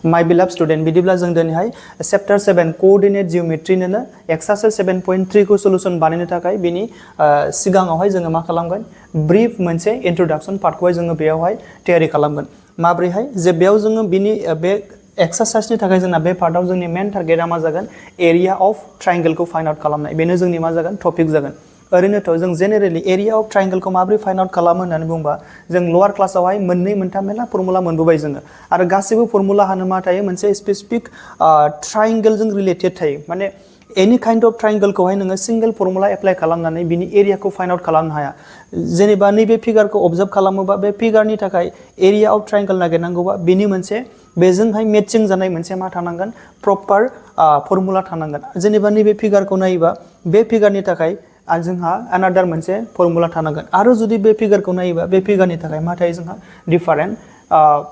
My beloved student, बिदिब्ला जों दिनैहाय chapter 7 coordinate geometry नोनो exercise 7.3 को solution बानायनो थाखाय बिनि सिगाङावहाय जोङो मा खालामगोन brief मोनसे introduction part खौहाय जोङो बेयावहाय तयारी खालामगोन माब्रैहाय जे बेयाव जोङो बिनि बे exercise नि थाखाय जोंना बे पार्टआव जोंनि main target मा जागोन area of triangle को find out खालामनाय बेनो जोंनि मा जागोन टपिक जागोन ओरैनोथ' जों जेनेरेलि एरिया अफ ट्रायंगलखौ माबोरै फाइन्ड आउट खालामो होननानै बुंबा जों लोअर क्लासावहाय मोननै मोनथाम मेला फर्मुला मोनबोबाय जोङो आरो गासैबो फर्मुला हानो मा थायो मोनसे स्पेसिफिक ट्रायंगलजों रिलेटेड थायो माने एनी काइन्ड अफ ट्रायंगलखौहाय नोङो सिंगल फर्मुला एप्लाइ खालामनानै बिनि एरियाखौ फाइन्ड आउट खालामनो हाया जेनेबा नैबे फिगारखौ अबजार्भ खालामोबा बे फिगारनि थाखाय एरिया अफ ट्रायंगल नागिरनांगौबा बिनि मोनसे बेजोंहाय मेचिं जानाय मोनसे मा थानांगोन प्रपार फर्मुला थानांगोन जेनेबा नैबे फिगारखौ नायोबा बे फिगारनि थाखाय जोंहा अनादार मोनसे फर्मुला थानांगोन आरो जुदि बे फिगारखौ नायोबा बे फिगारनि थाखाय मा थायो जोंहा डिफारेंट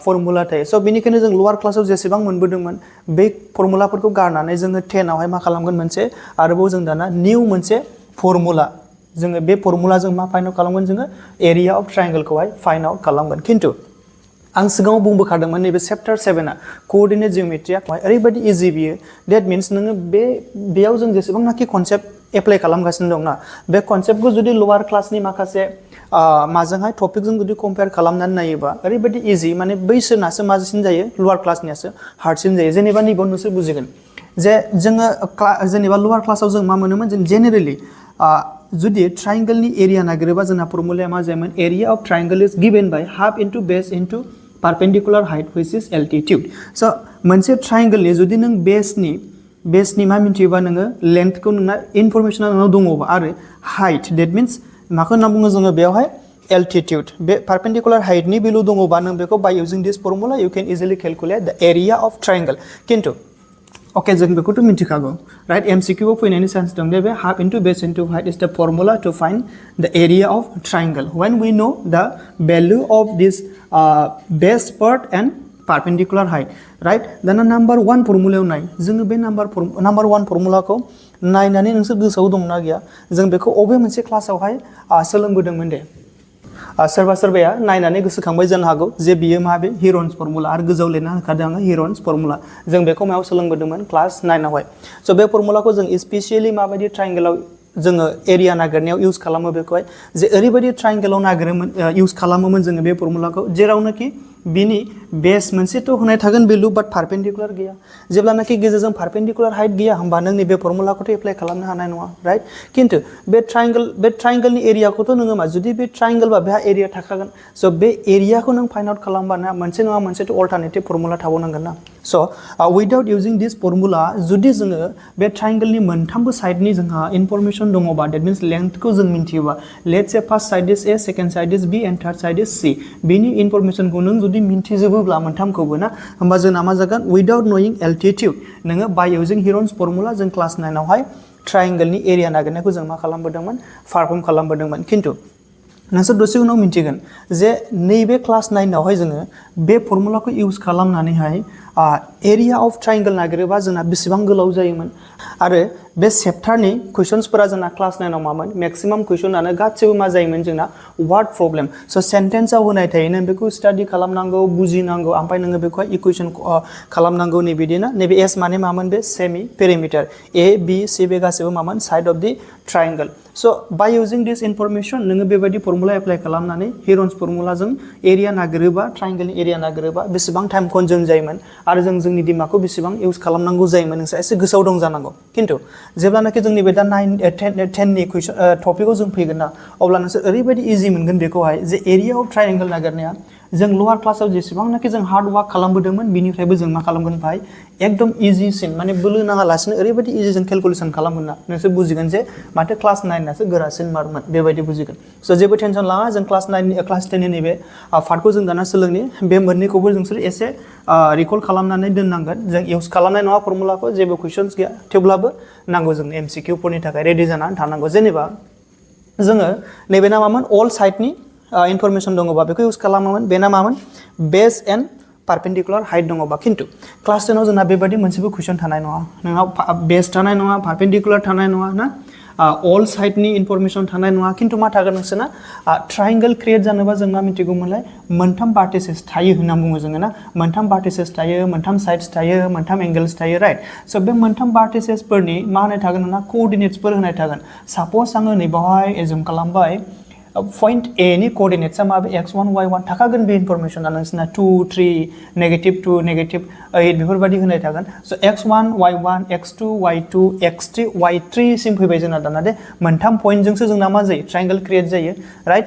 फर्मुला थायो स' बेनिखायनो जों लोअर क्लासाव जेसेबां मोनबोदोंमोन बे फर्मुलाफोरखौ गारनानै जोङो 10 आवहाय मा खालामगोन मोनसे आरोबाव जों दाना निउ मोनसे फर्मुला जोङो बे फर्मुलाजों मा फाइन्ड आउट खालामगोन जोङो एरिया अफ ट्रायंगलखौहाय फाइन्ड आउट खालामगोन खिन्थु आं सिगाङाव बुंबोखादोंमोन नैबे चैप्टार 7 आ कोऑर्डिनेट जियोमेट्रिया ओरैबायदि इजि बियो दैट मीन्स नोङो बेयाव जों जेसेबांनाखि कनसेप्ट एप्लाइ खालामगासिनो दं ना बे कनसेप्टखौ जुदि लोअर क्लासनि माखासे माजोंहाय टपिकजों जुदि कम्पेयार खालामनानै नायोबा ओरैबायदि इजि माने बैसोरनासो माजिन जायो लोअर क्लासनियासो हार्डसिन जायो जेनेबा नैबाव नोंसोर बुजिगोन जे जोङो जेनेबा लोअर क्लासाव जों मा मोनोमोन जों जेनेरेलि जुदि ट्रायंगलनि एरिया नागिरोबा जोंना फर्मुलाया मा जायोमोन area of triangle is given by half into base into perpendicular height which is altitude so मोनसे ट्रायंगलनि जुदि नों बेसनि मा मिन्थियोबा नोङो लेंथखौ नोंना इनफरमेसना नोंनाव दङबा आरो हाइट दैट मीन्स माखौ होनना बुङो जोङो बेयावहाय एल्टिट्युड बे पारपेंडिकुलार हाइटनि भेलु दङबा नों बेखौ by using this formula you can easily calculate the area of triangle किन्तु ओके जों बेखौथ' मिन्थिखागौ राइट एमसीक्यूआव फैनायनि चान्स दं दे बे half into base into height is the formula to find the area of triangle when we know the value of this base part and perpendicular height right दाना नंबर 1 फर्मुलायाव नाय जोङो बे नंबर 1 फर्मुलाखौ नायनानै नोंसोर गोसोआव दंना गैया जों बेखौ अबे मोनसे क्लासावहाय सोलोंबोदोंमोन दे सोरबा सोरबाया नायनानै गोसोखांबाय जानो हागौ जे बियो मा बे हिरन्स फर्मुला आरो गोजौआव लिरना होखादों आङो हिरन्स फर्मुला जों बेखौ मायाव सोलोंबोदोंमोन क्लास 9 आवहाय स' बे फर्मुलाखौ जों स्पेसियली माबायदि ट्रायंगलाव जोङो एरिया नागिरनायाव इउज खालामो बेखौहाय जे ओरैबायदि ट्रायंगलाव नागिरोमोन इउज खालामोमोन जोङो बे फर्मुलाखौ जेरावनाखि बिनि बेस मोनसेथ' होनाय थागोन भेलु बाट पारपेंडिकुलार गैया जेब्लानाखि गेजेरजों पारपेंडिकुलार हाइट गैया होमबा नों नैबे फर्मुलाखौथ' एप्लाइ खालामनो हानाय नङा राइट खिन्थु बे ट्रायंगलनि एरियाखौथ' नोङो मा जुदि बे ट्रायंगलबा बेहा एरिया थाखागोन स' बे एरियाखौ नों फाइन्ड आउट खालामबाना मोनसे नङा मोनसेथ' अल्टारनेटिभ फर्मुला थाबावनांगोन ना स' उइदाउट इउजिं दिस फर्मुला जुदि जोङो बे ट्रायंगलनि मोनथामबो साइडनि जोंहा इनफरमेसन दङबा दैट मीन्स लेंथखौ जों मिन्थियोबा let's say first side is A second side is B and third side is C बेनि इनफरमेसनखौ नों जुदि मिन्थिजोबोब्ला मोनथामखौबो ना होमबा जोंना मा जागोन उइदाउट नयिं एल्टिट्युड नोङो बाय इउजिं हिरन्स फर्मुला जों क्लास 9 आवहाय ट्रायंगलनि एरिया नागिरनायखौ जों मा खालामबोदोंमोन पारफर्म खालामबोदोंमोन खिन्थु नोंसोर दसे उनाव मिन्थिगोन जे नैबे क्लास 9 आवहाय जोङो बे फर्मुलाखौ इउज खालामनानैहाय एरिया अफ ट्रायंगल नागिरोबा जोंना बेसेबां गोलाव जायोमोन आरो बे चैप्टारनि क्वेश्चन्सफोरा जोंना क्लास 9 आव मामोन मैक्सिमाम क्वेश्चनानो गासिबो मा जायोमोन जोंना वर्ड प्रब्लेम स' सेन्टेन्सआव होनाय थायो नों बेखौ स्टाडि खालामनांगौ बुजिनांगौ ओमफ्राय नोङो बेखौहाय इकुवेशन खालामनांगौ नैबिदिना नैबे एस माने मामोन बे semi perimeter A B C बे गासिबो मामोन साइड अफ दि ट्रायंगल स' बाय इउजिं दिस इनफरमेसन नोङो बेबायदि फर्मुला एप्लाइ खालामनानै हिरन्स फर्मुलाजों एरिया नागिरोबा ट्रायंगलनि एरिया नागिरोबा बेसेबां टाइम कनजिउम जायोमोन आरो जों जोंनि दिमागखौ बेसेबां इउज खालामनांगौ जायोमोन नोंसोर एसे गोसोआव दं जानांगौ खिन्थु जेब्लानाखि जोंनि बे दा 10नि टपिकआव जों फैगोन ना अब्ला नोंसोर ओरैबायदि इजि मोनगोन बेखौहाय जे एरिया अफ ट्रायंगल नागिरनाया जों लोअर क्लासाव जेसेबांनाखि जों हार्ड वार्क खालामबोदोंमोन बिनिफ्रायबो जों मा खालामगोन भाई एकदम इजिसिन माने बोलो नाङालासिनो ओरैबायदि इजि जों केलकुलेसन खालामगोन ना नोंसोर बुजिगोन जे माथो क्लास 9 नासो गोरासिन मारमोन बेबायदि बुजिगोन स' जेबो टेनसन लाङा जों क्लास 10नि नैबे पार्टखौ जों दाना सोलोंनि बे मोननैखौबो नोंसोर एसे रिकल खालामनानै दोननांगोन जों इउज खालामनाय नङा फर्मुलाखौ जेबो कुइसन्स गैया थेवब्लाबो नांगौ जोंनो एमसीक्यूफोरनि थाखाय रेडि जानानै थानांगौ जेनेबा जोङो नैबे ना मामोन अल साइडनि इनफरमेसन दङबा बेखौ इउज खालामोमोन बेना मामोन बेस एन्ड पारपेंडिकुलार हाइट दङबा खिन्थु क्लास 10 आव जोंना बेबायदि मोनसेबो कुइसन थानाय नङा नोंनाव बेस थानाय नङा पारपेंडिकुलार थानाय नङा ना अल साइडनि इनफरमेसन थानाय नङा खिन्थु मा थागोन नोंसोरना ट्रायंगल क्रिएट जानोबा जों मा मिथिगौमोनलाय मोनथाम भार्टिसेस थायो होनना बुङो जोङो ना मोनथाम भार्टिसेस थायो मोनथाम साइड्स थायो मोनथाम एंगल्स थायो राइट स' बे मोनथाम भार्टिसेसफोरनि मा होनाय थागोन नोंना कोअर्डिनेट्सफोर होनाय थागोन साप'ज आङो नैबावहाय एजुम खालामबाय पॉइंट ए नि कोअर्डिनेट्सआ माबे x1 y1 थाखागोन बे इनफरमेसना नोंसोरना 2 3 -2 -8 बेफोरबायदि होनाय थागोन स' x1 y1 x2 y2 x3 y3 SIM फैबाय जोंना दाना दे मोनथाम पॉइन्टजोंसो जोंना मा जायो ट्रायंगल क्रिएट जायो राइट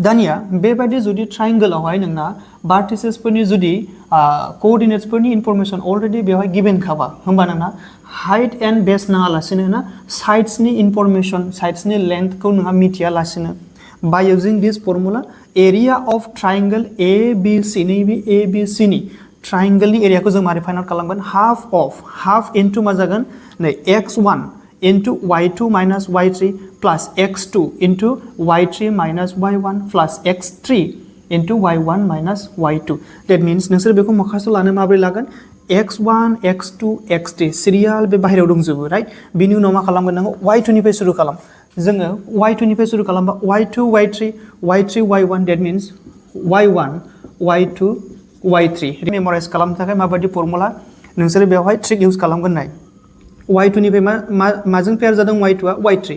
दानिया बेबायदि जुदि ट्रायंगलावहाय नोंना भार्टिसेसफोरनि जुदि कोअर्डिनेट्सफोरनि इनफरमेसन अलरेडि बेवहाय गिभेन खाबा होमबा नोंना हाइट एंड बेस नाङालासिनो ना साइड्सनि इनफरमेसन साइड्सनि लेंथखौ नोंहा मिथियालासिनो by using this formula area of triangle ABC नैबे ABC नि ट्रायंगलनि एरियाखौ जों मारै फाइंड आउट खालामगोन हाफ इनटु मा जागोन नै x1 into y2 minus y3 plus x2 into y3 minus y1 plus x3 into y1 minus y2 that means नोंसोर बेखौ माखासे लानो माबोरै लागोन x1 x2 x3 सिरियाल बे बाहेरायाव दंजोबो राइट बिनि उनाव मा खालामगोन नोङो y2 निफ्राय शुरू खालाम जोङो y2 निफ्राय शुरू खालामबा y2 y3 y3 y1 that means y1 y2 y3 memorise खालामनो थाखाय माबायदि फर्मुला नोंसोर बेवहाय ट्रिक इउज खालामगोन नाय y2 निफ्राय माजों पेयार जादों y2 आ y3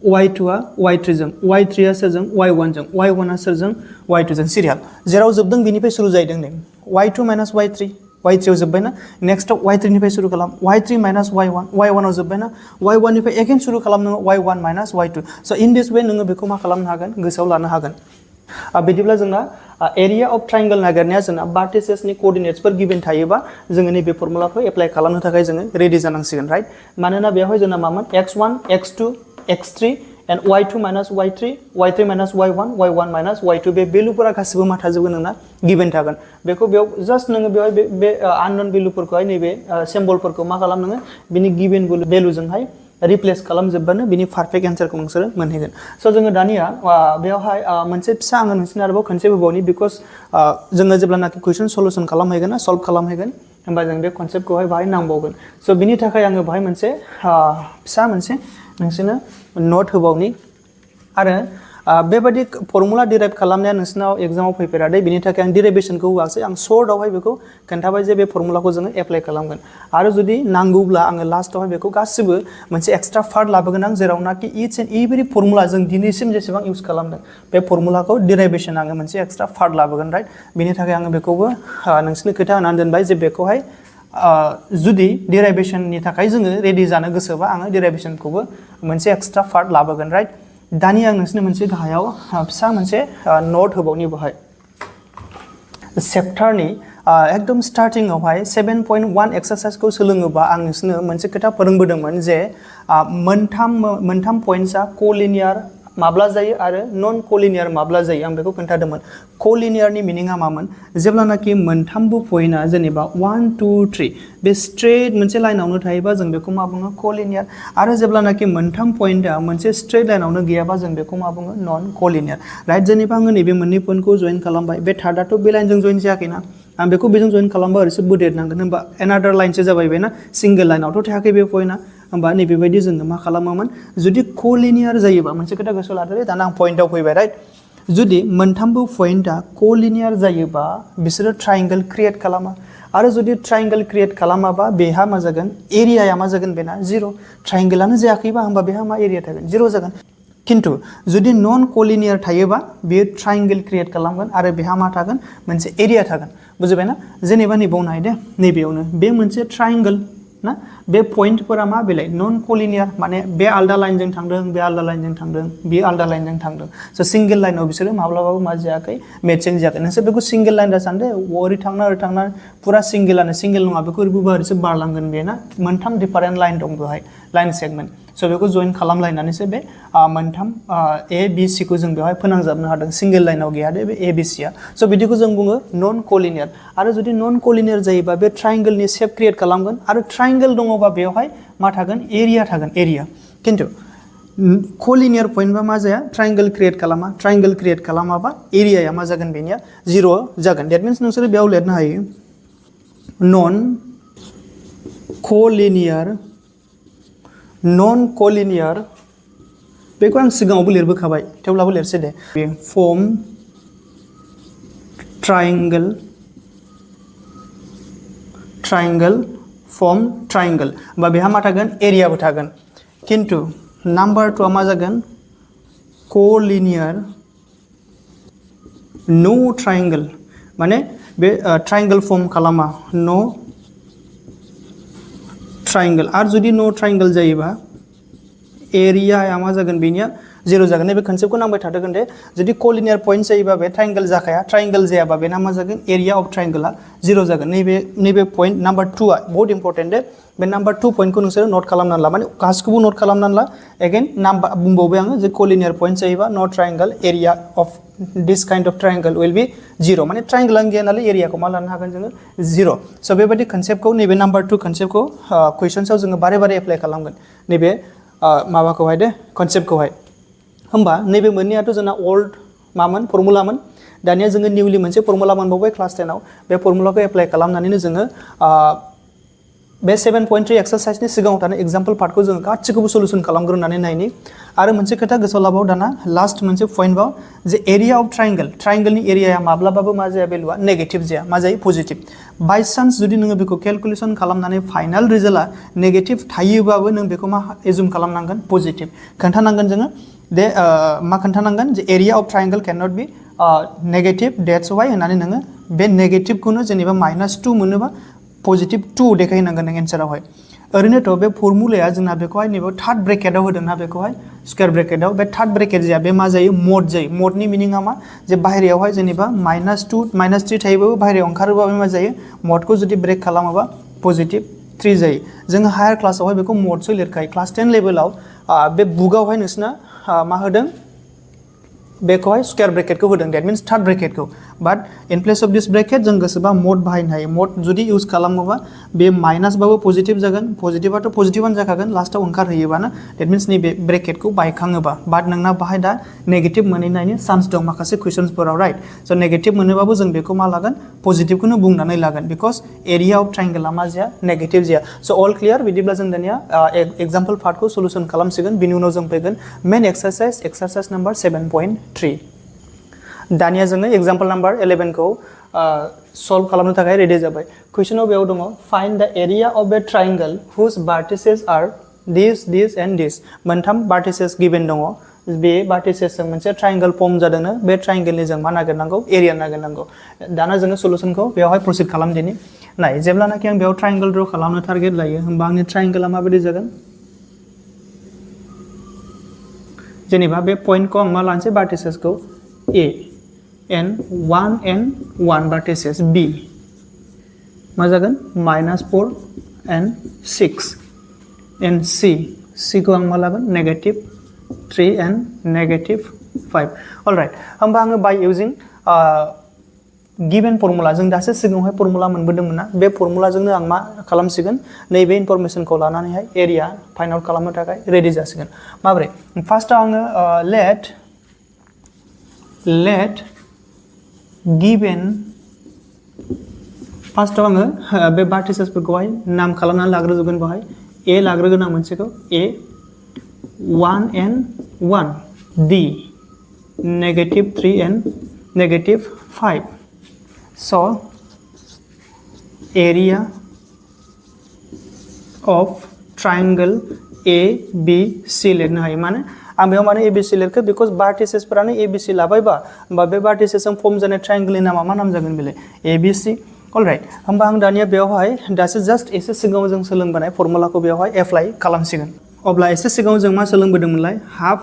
y2 आ y3 जों y3 आ सोरजों y1 जों y1 आ सोरजों y2 जों सिरियाल जेराव जोबदों बिनिफ्राय शुरू जाहैदों नै y2 minus y3 y3 आव जोब्बायना नेक्स्टआव y3 निफ्राय शुरू खालाम y3 minus y1 y1 आव जोब्बायना y1 निफ्राय एगेन शुरू खालाम नोङो y1 minus y2 स' इन दिस वे नोङो बेखौ मा खालामनो हागोन गोसोआव लानो हागोन बिदिब्ला जोंना एरिया ऑफ ट्रायंगल नागिरनाया जोंना भार्टिसेसनि कोअर्डिनेट्सफोर गिभेन थायोबा जोङो नैबे फर्मुलाखौ एप्लाइ खालामनो थाखाय जोङो रेडि जानांसिगोन राइट मानोना बेवहाय जोंना मामोन x1 x2 x3 and y2 minus y3 y3 minus y1 y1 minus y2 बे भेलुफोरा गासिबो मा थाजोबगोन नोंना गिभेन थागोन बेखौ बेयाव जस्ट नोङो बेवहाय बे आननोन भेलुफोरखौहाय नैबे सिम्बलफोरखौ मा खालाम नोङो बिनि गिभेन भेलुजोंहाय रिप्लेस खालामजोबबानो बिनि पारफेक्ट एन्सारखौ नोंसोरो मोनहैगोन स' जोङो दानिया बेवहाय मोनसे फिसा आङो नोंसिनो आरोबाव खनसे होबावनि बिकज जोङो जेब्लानाखि कुइसन सलुसन खालामहैगोन ना सल्भ खालामहैगोन होमबा जों बे कनसेप्टखौहाय बाहाय नांबावगोन स' बिनि थाखाय आङो बाहाय मोनसे फिसा मोनसे नोंसोरनो नट होबावनि आरो बेबायदि फर्मुला डिराइभ खालामनाया नोंसिनाव एग्जामाव फैफेरादे बिनि थाखाय आं डिराइभेसनखौ होआसै आं सर्टआवहाय बेखौ खोन्थाबाय जे बे फर्मुलाखौ जोङो एप्लाइ खालामगोन आरो जुदि नांगौब्ला आङो लास्टआवहाय बेखौ गासिबो मोनसे एक्सट्रा पार्ट लाबोगोन आं जेरावनाखि इच एन्ड एभरि फर्मुला जों दिनैसिम जेसेबां इउज खालामदों बे फर्मुलाखौ डिराइभेसन आङो मोनसे एक्सट्रा पार्ट लाबोगोन राइट बिनि थाखाय आङो बेखौबो नोंसिनो खोथा होनानै दोनबाय जे बेखौहाय जुदि डिराइभेसननि थाखाय जोङो रेडि जानो गोसोबा आङो डिराइभेसनखौबो मोनसे एक्सट्रा पार्ट लाबोगोन राइट दानि आं नोंसिनो मोनसे गाहायाव फिसा मोनसे नट होबावनि बाहाय चेप्टारनि एकदम स्टार्टिंआवहाय 7.1 एक्सारसाइजखौ सोलोङोबा आं नोंसिनो मोनसे खोथा फोरोंबोदोंमोन जे मोनथाम पॉइंट्सआ कलिनियार माब्ला जायो आरो नन कलिनियार माब्ला जायो आं बेखौ खोन्थादोंमोन कलिनियारनि मिनिङा मामोन जेब्लानाखि मोनथामबो पॉइन्टआ जेनेबा 1 2 3 बे स्ट्रेट मोनसे लाइनावनो थायोबा जों बेखौ मा बुङो कलिनियार आरो जेब्लानाखि मोनथाम पॉइन्टआ मोनसे स्ट्रेट लाइनावनो गैयाबा जों बेखौ मा बुङो नन कलिनियार राइट जेनेबा आङो नैबे मोननै पॉइन्टखौ जइन खालामबाय बे थार्डआथ' बे लाइनजों जइन जायाखैना आं बेखौ बेजों जइन खालामबा ओरैसो बोदेरनांगोन होमबा एनादार लाइनसो जाबाय ना सिंगल लाइनावथ' थायाखै बे पॉइन्टआ होमबा नैबेबायदि जोङो मा खालामोमोन जुदि कलिनियार जायोबा मोनसे खोथा गोसोआव लादो दाना आं पॉइन्टआव फैबाय राइट जुदि मोनथामबो पॉइन्टआ कलिनियार जायोबा बिसोरो ट्रायंगल क्रिएट खालामा आरो जुदि ट्रायंगल क्रिएट खालामाबा बेहा मा जागोन एरियाया मा जागोन बेना जिर' ट्रायंगलानो जायाखैबा होमबा बेहा मा एरिया थागोन जिर' जागोन किन्तु जुदि नन कलिनियार थायोबा बेयो ट्रायंगल क्रिएट खालामगोन आरो बेहा मा थागोन मोनसे एरिया थागोन बुजिबायना जेनेबा नैबाव नाय दे नैबेयावनो बे मोनसे ट्रायंगल ना बे पॉइंटफोरा मा बेलाय नन कलिनियार माने बे आलदा लाइनजों थांदों बे आलदा लाइनजों थांदों बे आलदा लाइनजों थांदों स' सिंगल लाइनाव बिसोरो माब्लाबाबो मा जायाखै मेटसिं जायाखै नोंसोर बेखौ सिंगल लाइन दा सानदो ओरै थांना पुरा सिंगेलानो सिंगेल नङा बेखौ ओरैबो ओरैसो बारलांगोन बे ना मोनथाम डिफारेन्ट लाइन दं बेवहाय लाइन सेगमेन्ट स' बेखौ जइन खालामलायनानैसो बे मोनथाम ए बि सि खौ जों बेवहाय फोनांजाबनो हादों सिंगल लाइनाव गैया दे बे ए बि सिया स' बिदिखौ जों बुङो नन कलिनियार आरो जुदि नन कलिनियार जायोबा बे ट्रायंगलनि शेप क्रिएट खालामगोन आरो ट्रायंगल दङबा बेवहाय मा थागोन एरिया थागोन एरिया किन्तु कलिनियार पॉइन्टबा मा जाया ट्रायंगल क्रिएट खालामाबा एरियाया मा जागोन बेनिया जिर' जागोन डेट मिन्स नोंसोरो बेयाव लिरनो हायो नन कलिनियार बेखौ आं सिगाङावबो लिरबोखाबाय थेवब्लाबो लिरसै दे बे फर्म ट्रायंगल फर्म ट्रायंगल बा बेहा मा थागोन एरियाबो थागोन किन्तु नाम्बार 2 आ मा जागोन कोलिनियर नो ट्रायंगल माने बे ट्रायंगल फर्म खालामा नो ट्रायंगल आरो जुदि नो ट्रायंगल जायोबा एरियाया मा जागोन बेनिया 0 जागोन नैबे कन्सेप्टखौ नांबाय थादों दे जुदि कोलिनियर पॉइंट जायोबा बे ट्रायंगल जाखाया ट्रायंगल जायाबा बेना मा जागोन एरिया ऑफ ट्रायंगला 0 जागोन नैबे पॉइंट नम्बर 2 आ बहुत इम्पोर्टेन्ट दे बे नम्बर 2 पॉइंटखौ नोंसोर नोट खालामनानै ला माने गासिखौबो नोट खालामनानै ला अगेन नाम्बार बुंबावबाय आङो जे कोलिनियर पॉइंट जायोबा नो triangle area of this kind of triangle will be 0 माने ट्रायंगल गैया नालाय एरियाखौ मा लानो हागोन जोङो 0 सो बेबायदि कन्सेप्टखौ नैबे नम्बर 2 कन्सेप्टखौ क्वेश्चन्सआव जोङो बारे बारे एप्लाइ खालामगोन नैबे माबाखौहाय दे कन्सेप्टखौहाय होमबा नैबे मोननैयाथ' जोंना ओल्ड मामोन फर्मुलामोन दानिया जोङो निउलि मोनसे फर्मुला मोनबावबाय क्लास 10 आव बे फर्मुलाखौ एप्लाइ खालामनानैनो जोङो बे 7.3 एक्सारसाइजनि सिगाङाव थानाय एग्जाम्पल पार्टखौ जोङो गासिखौबो सल्युशन खालामग्रोनानै नायनि आरो मोनसे खोथा गोसोआव लाबाव दाना लास्ट मोनसे पॉइंट बाव जे एरिया ऑफ ट्रायंगलनि एरियाया माब्लाबाबो मा जाया भेलुआ नेगेटिभ जाया मा जायो पजिटिभ बाय चान्स जुदि नोङो बेखौ कैलकुलेशन खालामनानै फाइनाल रिजल्टआ नेगेटिभ थायोबाबो नों बेखौ मा एजुम खालामनांगोन पजिटिभ खोन्थानांगोन जोङो दे मा खोन्थानांगोन जे area of triangle can not be negative that's why होननानै नोङो बे नेगेटिभखौनो जेनेबा -2 मोनोबा पजिटिभ 2 देखायनांगोन नों एन्सारावहाय ओरैनोथ' बे फर्मुलाया जोंना बेखौहाय नैबे थार्ड ब्रेकेटआव होदोंना बेखौहाय स्क्वायर ब्रेकेटआव बे थार्ड ब्रेकेट जाया बे मा जायो मड जायो मडनि मिनिङा मा जे बाहेरायावहाय जेनेबा -2 -3 थायोबाबो बाहेरायाव ओंखारोबा मा जायो मडखौ जुदि ब्रेक खालामोबा पजिटिभ 3 जायो जोङो हायार क्लासावहाय बेखौ मडसो लिरखायो क्लास 10 लेभेलाव बे बुकआवहाय नोंसिना मा होदों बेखौहाय स्क्वायर ब्रेकेटखौ होदों दैट मीन्स थार्ड ब्रेकेटखौ बाट in place of this bracket जों गोसोबा मड बाहायनो हायो मड जुदि यूज खालामोबा बे माइनासबाबो पजिटिभ जागोन पजिटिभाथ' पजिटिभानो जाखागोन लास्टआव ओंखारहैयोबाना दैट मीन्स नैबे ब्रेकेटखौ बायखाङोबा बाट नोंना बाहाय दा नेगेटिभ मोनहैनायनि चान्स दं माखासे कुइसन्सफोराव राइट स' नेगेटिभ मोनोबाबो जों बेखौ मा लागोन पजिटिभखौनो बुंनानै लागोन बिकज एरिया ऑफ ट्रायंगला मा जाया नेगेटिभ जाया स' अल क्लियार बिदिब्ला जों दानिया एग्जाम्पल पार्टखौ सल्युशन खालामसिगोन बिनि उनाव जों फैगोन मेन एक्सारसाइज नम्बर 7.3 दानिया जोङो एग्जाम्पल नम्बर 11 को सल्व खालामनो थाखाय रेडि जाबाय क्वेश्चनाव बेयाव दङ find the area of a triangle whose vertices are this and this मोनथाम vertices गिवन दङ बे verticesजों मोनसे ट्रायंगल फर्म जादोंनो बे ट्रायंगलनि जों मा नागिरनांगौ एरिया नागिरनांगौ दाना जोङो सल्युशनखौ बेयावहाय प्रसिड खालामदिनि नाय जेब्लानाखि आं बेयाव ट्रायंगल ड्र खालामनो टारगेट लायो होमबा आंनि ट्रायंगला माबायदि जागोन जेनेबा बे पॉइंटखौ आं मा लानोसै verticesखौ A and 1 vertices B मा जागोन -4 and 6 and C को आं मा लागोन -3 and -5 alright होमबा आङो by using गिवन फर्मुला जों दासो सिगाङावहाय फर्मुला मोनबोदोंमोन ना बे फर्मुलाजोंनो आं मा खालामसिगोन नैबे इनफरमेशनखौ लानानैहाय एरिया फाइन्ड आउट खालामनो थाखाय रेडि जासिगोन माबोरै फार्स्टआव आङो let given फार्स्टआव आङो बे verticesफोरखौहाय नाम खालामनानै लाग्रोजोबगोन बेवहाय A लाग्रोगोन आं मोनसेखौ A 1 and 1 D -3 and -5 so area of triangle ABC लिरनो हायो माने आं बेयाव माने ABC लिरखो बिकज verticesफोरानो ABC लाबायबा होमबा बे verticesजों फर्म जानाय ट्रायंगलनि नामा मा नाम जागोन बेलाय ABC अलराइट होमबा आं दानिया बेयावहाय दासो जस्ट एसे सिगाङाव जों सोलोंबोनाय फर्मुलाखौ बेयावहाय एप्लाइ खालामसिगोन अब्ला एसे सिगाङाव जों मा सोलोंबोदोंमोनलाय हाफ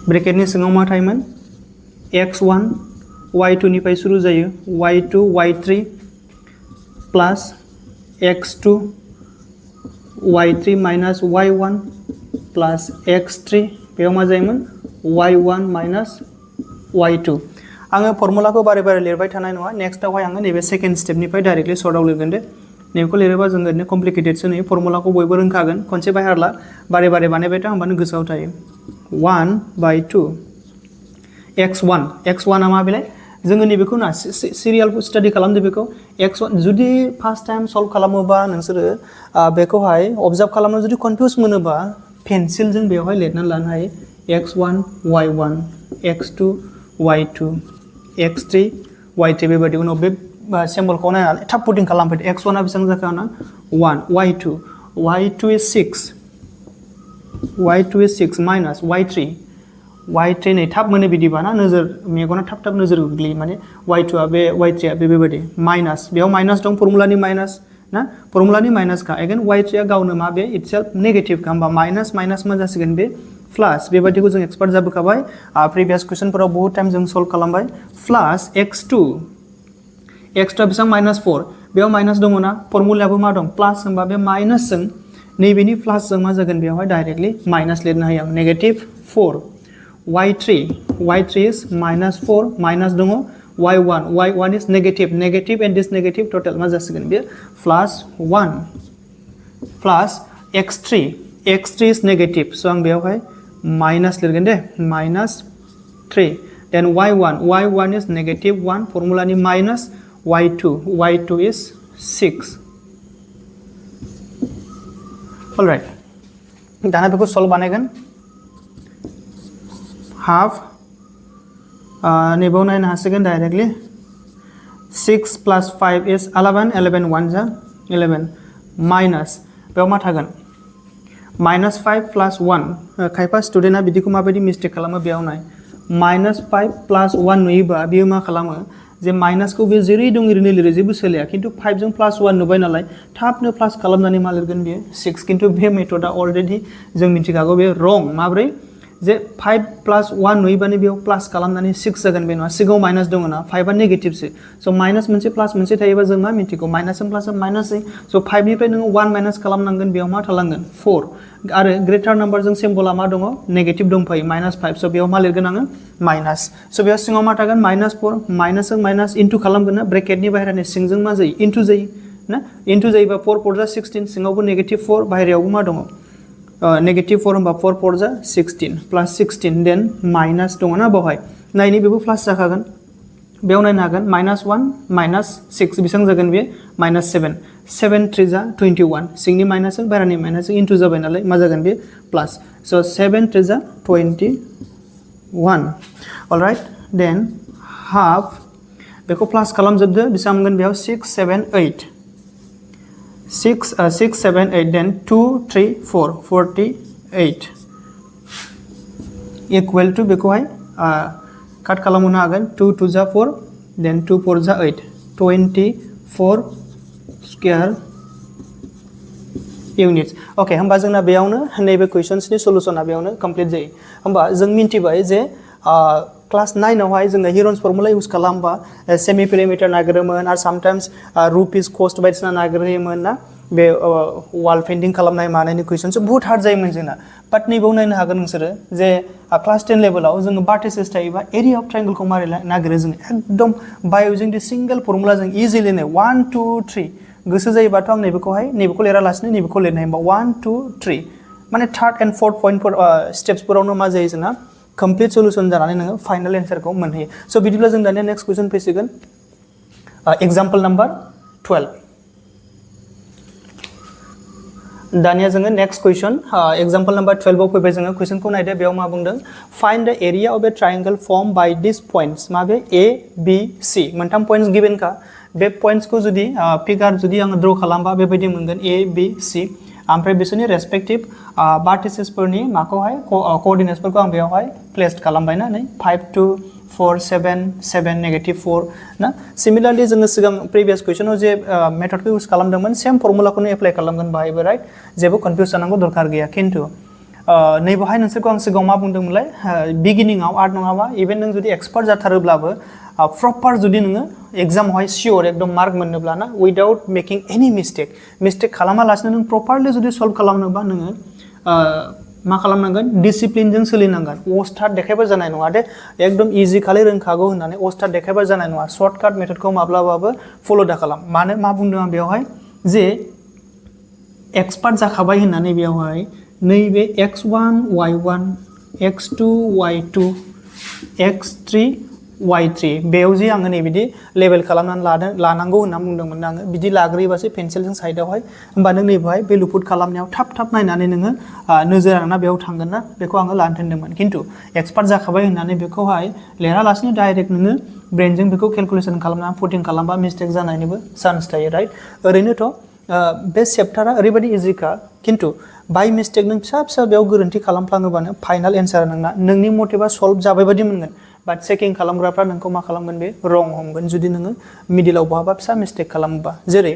ब्रेकेटनि सिङाव मा थायोमोन x1 y2 निफ्राय सुरु जायो y2 y3 प्लास x2 y3 माइनास y1 प्लास x3 बेयाव मा जायोमोन y1 माइनास y2 आङो फर्मुलाखौ बारे बारे लिरबाय थानाय नङा नेक्स्टआवहाय आङो नैबे सेकेन्ड स्टेपनिफ्राय डाइरेक्टलि सर्टआव लिरगोन दे नैबेखौ लिरोबा जों ओरैनो कमप्लिकेटेडसो नुयो फर्मुलाखौ बयबो रोंखागोन खनसे बाहायला बारे बारे बानायबाय था होमबानो गोसोआव थायो 1/2 x1 आ मा बेलाय जोङो नैबेखौ ना सिरियाल स्टाडि खालामदो बेखौ x1 जुदि फार्स्ट टाइम सल्व खालामोबा नोंसोरो बेखौहाय अबजार्भ खालामनो जुदि कनफ्यूज मोनोबा पेन्सिलजों बेवहाय लिरनानै लानो हायो x1 y1 x2 y2 x3 y3 बेबायदि उनाव बे सिम्बलखौ नायनानै थाब पुटिं खालामफैदो x1 आ बेसेबां जाखो आंना 1 y2 is 6 minus y3 नै थाब मोनो बिदिबा ना नोजोर मेगना थाब नोजोर गोग्लैयो माने y2 आ बे y3 आ बेबायदि माइनास बेयाव माइनास दं फर्मुलानि माइनास ना फर्मुलानि माइनास का अगेन y3 आ गावनो मा बे इटसेल्फ नेगेटिभ का होमबा माइनास मा जासिगोन बे प्लस बेबायदिखौ जों एक्सपार्ट जाबोखाबाय प्रिभियास क्वेश्चनफोराव बहुत टाइम जों सल्व खालामबाय प्लस x2 आ बेसेबां माइनास 4 बेयाव माइनास दङ ना फर्मुलायाबो मा दं प्लस होनबा बे माइनास जों नैबेनि प्लस जों मा जागोन बेयावहाय डाइरेक्टली माइनास लिरनो हायो आं negative 4 y3 is minus 4 minus दङ y1 is negative and this negative total मा जासिगोन बे plus 1 plus x3 is negative so आं बेयावहाय माइनास लिरगोन दे minus 3 then y1 is negative 1 फर्मुलानि माइनास y2 is 6 alright दाना बेखौ सल्व बानायगोन हाफ नैबाव नायनो हासिगोन डाइरेक्टली 6 plus 5 is 11 1 जा 11 माइनास बेयाव मा थागोन माइनास 5 plus 1 खायफा स्टुडेन्टआ बिदिखौ माबायदि मिस्टेक खालामो बेयाव नाय माइनास 5 plus 1 नुयोबा बेयो मा खालामो जे माइनासखौ बे जेरै दं ओरैनो लिरो जेबो सोलाया खिन्थु 5 जों प्लस 1 नुबाय नालाय थाबनो प्लस खालामनानै मा लिरगोन बेयो 6 खिन्थु बे मेथडआ अलरेडि जों मिथिखागौ बे रं माब्रै जे 5 plus 1 नुयोबानो बेयाव प्लस खालामनानै 6 जागोन बे नङा सिगाङाव माइनास दङ ना 5 आ नेगेटिभसो स' माइनास मोनसे प्लास मोनसे थायोबा जों मा मिथिगौ माइनासजों प्लासजों माइनासै स' 5 निफ्राय नोङो 1 माइनास खालामनांगोन बेयाव मा थालांगोन 4 आरो ग्रेटार नाम्बारजों सिम्बला मा दङ नेगेटिभ दंफायो माइनास 5 स' बेयाव मा लिरगोन आङो माइनास स' बेयाव सिङाव मा थागोन माइनास 4 माइनासजों माइनास इन्टु खालामगोन ना ब्रेकेटनि बाहेरानि सिंजों मा जायो इन्टु जायो ना इन्टु जायोबा 4 4 जा 16 सिङावबो नेगेटिभ 4 बाहेरायावबो मा दङ नेगेटिभ 4 होनबा 4 4 जा 16 प्लस 16 देन माइनास दङ ना बेवहाय नायनि बेबो प्लास जाखागोन बेयाव नायनो हागोन माइनास 1 माइनास 6 बेसेबां जागोन बे माइनास 7 3 जा 21 सिंनि माइनासजों बाहेरानि माइनासजों इन्टु जाबाय नालाय मा जागोन बे प्लास स' 7 3 जा 21 अलराइट देन हाफ बेखौ प्लास खालामजोबदो बेसेबां मोनगोन बेयाव 6 7 8 then 2 3 4 48 equal to बेखौहाय काट खालामनो हागोन 2 2 जा 4 then 2 4 जा 8 24 स्क्वायर इउनिट्स ओके होमबा जोंना बेयावनो नैबे क्वेश्चन्सनि सलुशना बेयावनो कमप्लिट जायो होमबा जों मिन्थिबाय जे क्लास 9 आवहाय जोङो हिरन्स फर्मुला इउज खालामबा सेमि पेरिमिटार नागिरोमोन आरो सामटाइम्स रुपिस कस्ट बायदिसिना नागिरोमोन ना बे वाल पेइन्टिं खालामनाय मानायनि क्वेश्चनसो बहुत हार्ड जायोमोन जोंना बाट नैबाव नायनो हागोन नोंसोरो जे क्लास 10 लेभेलाव जोङो बार्टिसेस थायोबा एरिया अफ ट्रायंगलखौ मारै नागिरो जोङो एकदम बाय'जों दि सिंगल फर्मुला जों इजिलि 1 2 3 गोसो जायोबाथ' आं नैबेखौ लिरालासिनो नैबेखौ लिरनो हायो 1 2 3 माने थार्ड एन्ड फोर्थ पइन्टफोर स्टेप्सफोरावनो मा जायो जोंना कमप्लीट सल्युशन जानानै नोङो फाइनल एन्सारखौ मोनहैयो स' बिदिब्ला जों दानिया नेक्स्ट क्वेश्चन फैसिगोन एग्जाम्पल नाम्बार 12 दानिया जोङो नेक्स्ट क्वेश्चन एग्जाम्पल नाम्बार 12 आव फैबाय जोङो क्वेश्चनखौ नायदो बेयाव मा बुंदों find the area of a triangle firm by this points माबे ए बी सी मोनथाम पॉइंट्स गिवन का बे पॉइंट्सखौ जुदि फिगार जुदि आङो ड्र खालामबा बेबायदि मोनगोन ए बी सी ओमफ्राय बिसोरनि रेसपेक्टिभ बार्टिसेसफोरनि माखौहाय कोअर्डिनेट्सफोरखौ आं बेयावहाय प्लेस खालामबायना नै 5 2 4 7 7 नेगेटिभ 4 ना सिमिलारलि जोङो सिगां प्रिभियास क्वेश्चनाव जे मेथडखौ इउज खालामदोंमोन सेम फर्मुलाखौनो एप्लाइ खालामगोन बाहायबो राइट जेबो कनफ्यूज जानांगौ दरकार गैया खिन्थु नैबेवहाय नोंसोरखौ आं सिगाङाव मा बुंदोंमोनलाय बिगिनिंआव आर्ट नङाबा इभेन नों जुदि एक्सपार्ट जाथारोब्लाबो प्रपार जुदि नोङो एग्जामावहाय सियर एकदम मार्क मोननोब्ला ना उइदाउट मेकिं एनि मिस्टेक खालामालासिनो नों प्रपारलि जुदि सल्भ खालामनोबा नोङो मा खालामनांगोन डिसिप्लिनजों सोलिनांगोन अस्टार्ट देखायबा जानाय नङा दे एकदम इजि खालि रोंखागौ होननानै अस्टार्ट देखायबा जानाय नङा सर्टकाट मेथडखौ माब्लाबाबो फल' दा खालाम मानो मा बुंदों आं बेवहाय जे एक्सपार्ट जाखाबाय होननानै बेवहाय नैबे x1 y1 x2 y2 x3 y3 बेयाव जे आङो नै बिदि लेबेल खालामनानै लानांगौ होनना बुंदोंमोन आङो बिदि लाग्रोयोबासो पेन्सिलजों साइडआवहाय होमबा नों नैबेहाय भेलु पुट खालामनायाव थाब नायनानै नोङो नोजोर होना बेयाव थांगोन ना बेखौ आङो लानो थिनदोंमोन खिन्थु एक्सपार्ट जाखाबाय होननानै बेखौहाय लिरालासिनो डाइरेक्ट नोङो ब्रेनजों बेखौ केलकुलेसन खालामना पुटिं खालामबा मिस्टेक जानायनिबो चान्स थायो राइट ओरैनोथ' बे चेप्टारा ओरैबायदि इजिखा खिन्थु बाय मिस्टेक नों फिसा बेयाव गोरोन्थि खालामफ्लाङोबानो फाइनाल एन्सार नोंनि मथेबा सल्भ जाबाय बायदि मोनगोन बाट चेकिं खालामग्राफ्रा नोंखौ मा खालामगोन बे रं हमगोन जुदि नोङो मिडिलाव बहाबा फिसा मिस्टेक खालामोबा जेरै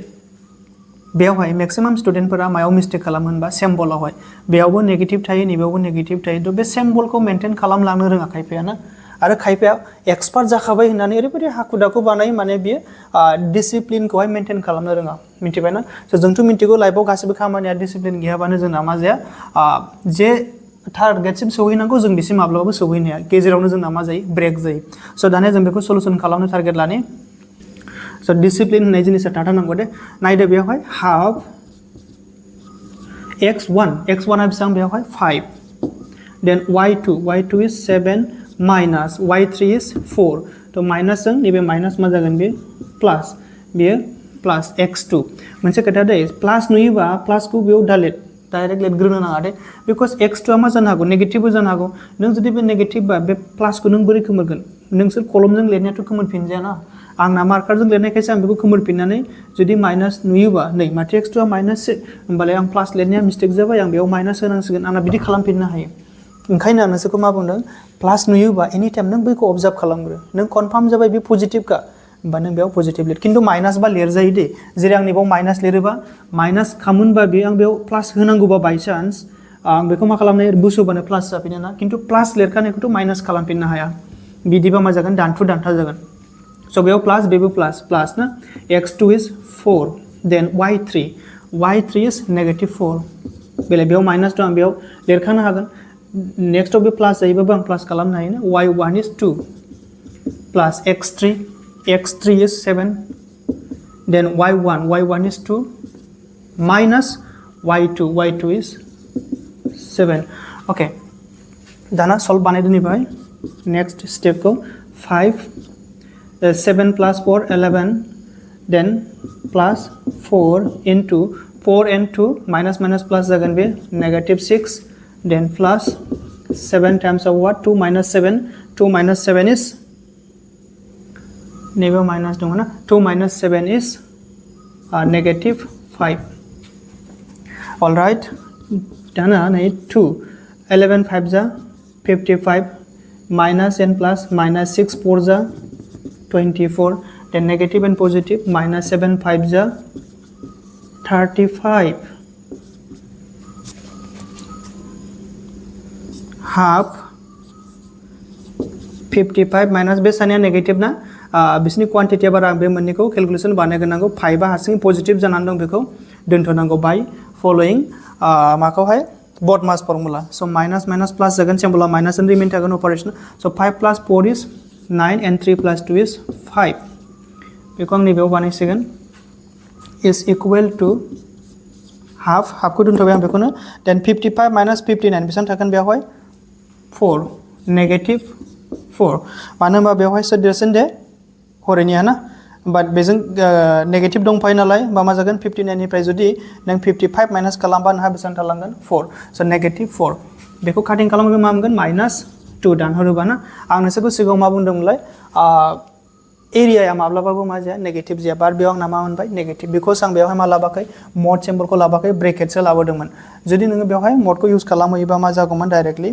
बेयावहाय मेक्सिमाम स्टुडेन्टफोरा मायाव मिस्टेक खालामो होनबा सिम्बलावहाय बेयावबो नेगेटिभ थायो नैबेयावबो नेगेटिभ थायो थ' बे सिम्बलखौ मेनटेन खालामलांनो रोङा खायफाया ना आरो खायफाया एक्सपार्ट जाखाबाय होननानै ओरैबायदि हाखु दाखु बानायो माने बियो डिसिप्लिनखौहाय मेनटेन खालामनो रोङा मिथिबायना स' जोंथ' मिथिगौ लाइफआव गासिबो खामानिया डिसिप्लिन गैयाबानो जोंना मा जाया जे टारगेटसिम सौहैनांगौ जों बिसिम माब्लाबाबो सौहैनो हाया गेजेरावनो जोंना मा जायो ब्रेक जायो स' दानिया जों बेखौ सलुसन खालामनो टारगेट लानि स' डिसिप्लिन होननाय जिनिसा थाथारनांगौ दे नायदो बेयावहाय हाफ x1 आ बेसेबां बेयावहाय 5 then y2 is 7 minus y3 is 4 थ' माइनासजों नैबे माइनास मा जागोन बे प्लास बेयो प्लास x2 मोनसे खोथा दे प्लास नुयोबा प्लासखौ बेयाव डाइरेक्ट लिरग्रोनो नाङा दे बिकज x2 आ मा जानो हागौ नेगेटिभबो जानो हागौ नों जुदि बे नेगेटिभबा बे प्लासखौ नों बोरै खोमोरगोन नोंसोर कलमजों लिरनायाथ' खोमोरफिनजायाना आंना मार्कारजों लिरनायखायसो आं बेखौ खोमोरफिननानै जुदि माइनास नुयोबा नै माथो x2 आ माइनास होमबालाय आं प्लास लिरनाया मिस्टेक जाबाय आं बेयाव माइनास होनांसिगोन आंना बिदि खालामफिननो हायो ओंखायनो आं नोंसोरखौ मा बुंदों प्लास नुयोबा एनि टाइम नों बैखौ अबजार्भ खालामग्रो नों कनफार्म जाबाय बे पजिटिभखा होमबा नों बेयाव पजिटिभ लिर खिन्थु माइनास बा लिरजायो दे जेरै आं नैबाव माइनास लिरोबा माइनास खामोनबा बे आं बेयाव प्लास होनांगौबा बायचान्स आं बेखौ मा खालामनो बुसोबानो प्लास जाफिनो ना खिन्थु प्लास लिरखानायखौथ' माइनास खालामफिननो हाया बिदिबा मा जागोन दानथु दानथा जागोन स' बेयाव प्लास बेबो प्लास ना x2 is 4 then y3 is negative 4 बेलाय बेयाव माइनास दं आं बेयाव लिरखानो हागोन नेक्स्टआव बे प्लास जायोबाबो आं प्लास खालामनो हायो ना y1 is 2 plus x3 is 7 then y1 is 2 minus y2 is 7 okay दाना सल्भ बानायदो नैबाय नेक्स्ट स्टेपखौ 7 plus 4 11 then plus 4 into 4 and 2 minus plus जागोन बे negative 6 then plus 7 times of what 2 minus 7 is नैबे माइनास दङ ना 2 minus 7 is negative 5 all right दाना नै 2 11 5 जा 55 minus and plus minus 6 4 जा 24 then negative and positive minus 7 5 जा 35 half 55 minus बे Sania negative ना बिसनि क्वान्टिटिया बारा बे मोननैखौ केलकुलेसन बानायग्रोनांगौ 5 आ हारसिङै पजिटिभ जानानै दं बेखौ दोनथ'नांगौ बाय फलोइं माखौहाय बडमास फर्मुला स' माइनास प्लास जागोन सिम्बला माइनास एन्ड रिमेइन थागोन अपारेशन स' 5 plus 4 is 9 and 3 plus 2 is 5 बेखौ आं नैबेयाव बानायसिगोन is equal to हाफखौ दोनथ'बाय आं बेखौनो देन 55 minus 59 बेसेबां थागोन बेवहाय 4 नेगेटिभ 4 मानो होनबा बेवहाय सोर देरसिन दे हरैनिया ना बाट बेजों नेगेटिभ दंफायो नालाय होमबा मा जागोन 59 निफ्राय जुदि नों 55 माइनास खालामबा नोंहा बेसेबां थालांगोन 4 स' नेगेटिभ 4 बेखौ काटिं खालामोबा मा मोनगोन माइनास 2 दानहरोबा ना आं नोंसोरखौ सिगाङाव मा बुंदोंमोनलाय एरियाया माब्लाबाबो मा जाया नेगेटिभ जाया बाट बेयाव आंना मा मोनबाय नेगेटिभ बिकज आं बेवहाय मा लाबाखै मड सिम्बलखौ लाबाखै ब्रेकेटसो लाबोदोंमोन जुदि नोङो बेवहाय मडखौ इउज खालामहैयोबा मा जागौमोन डाइरेक्टलि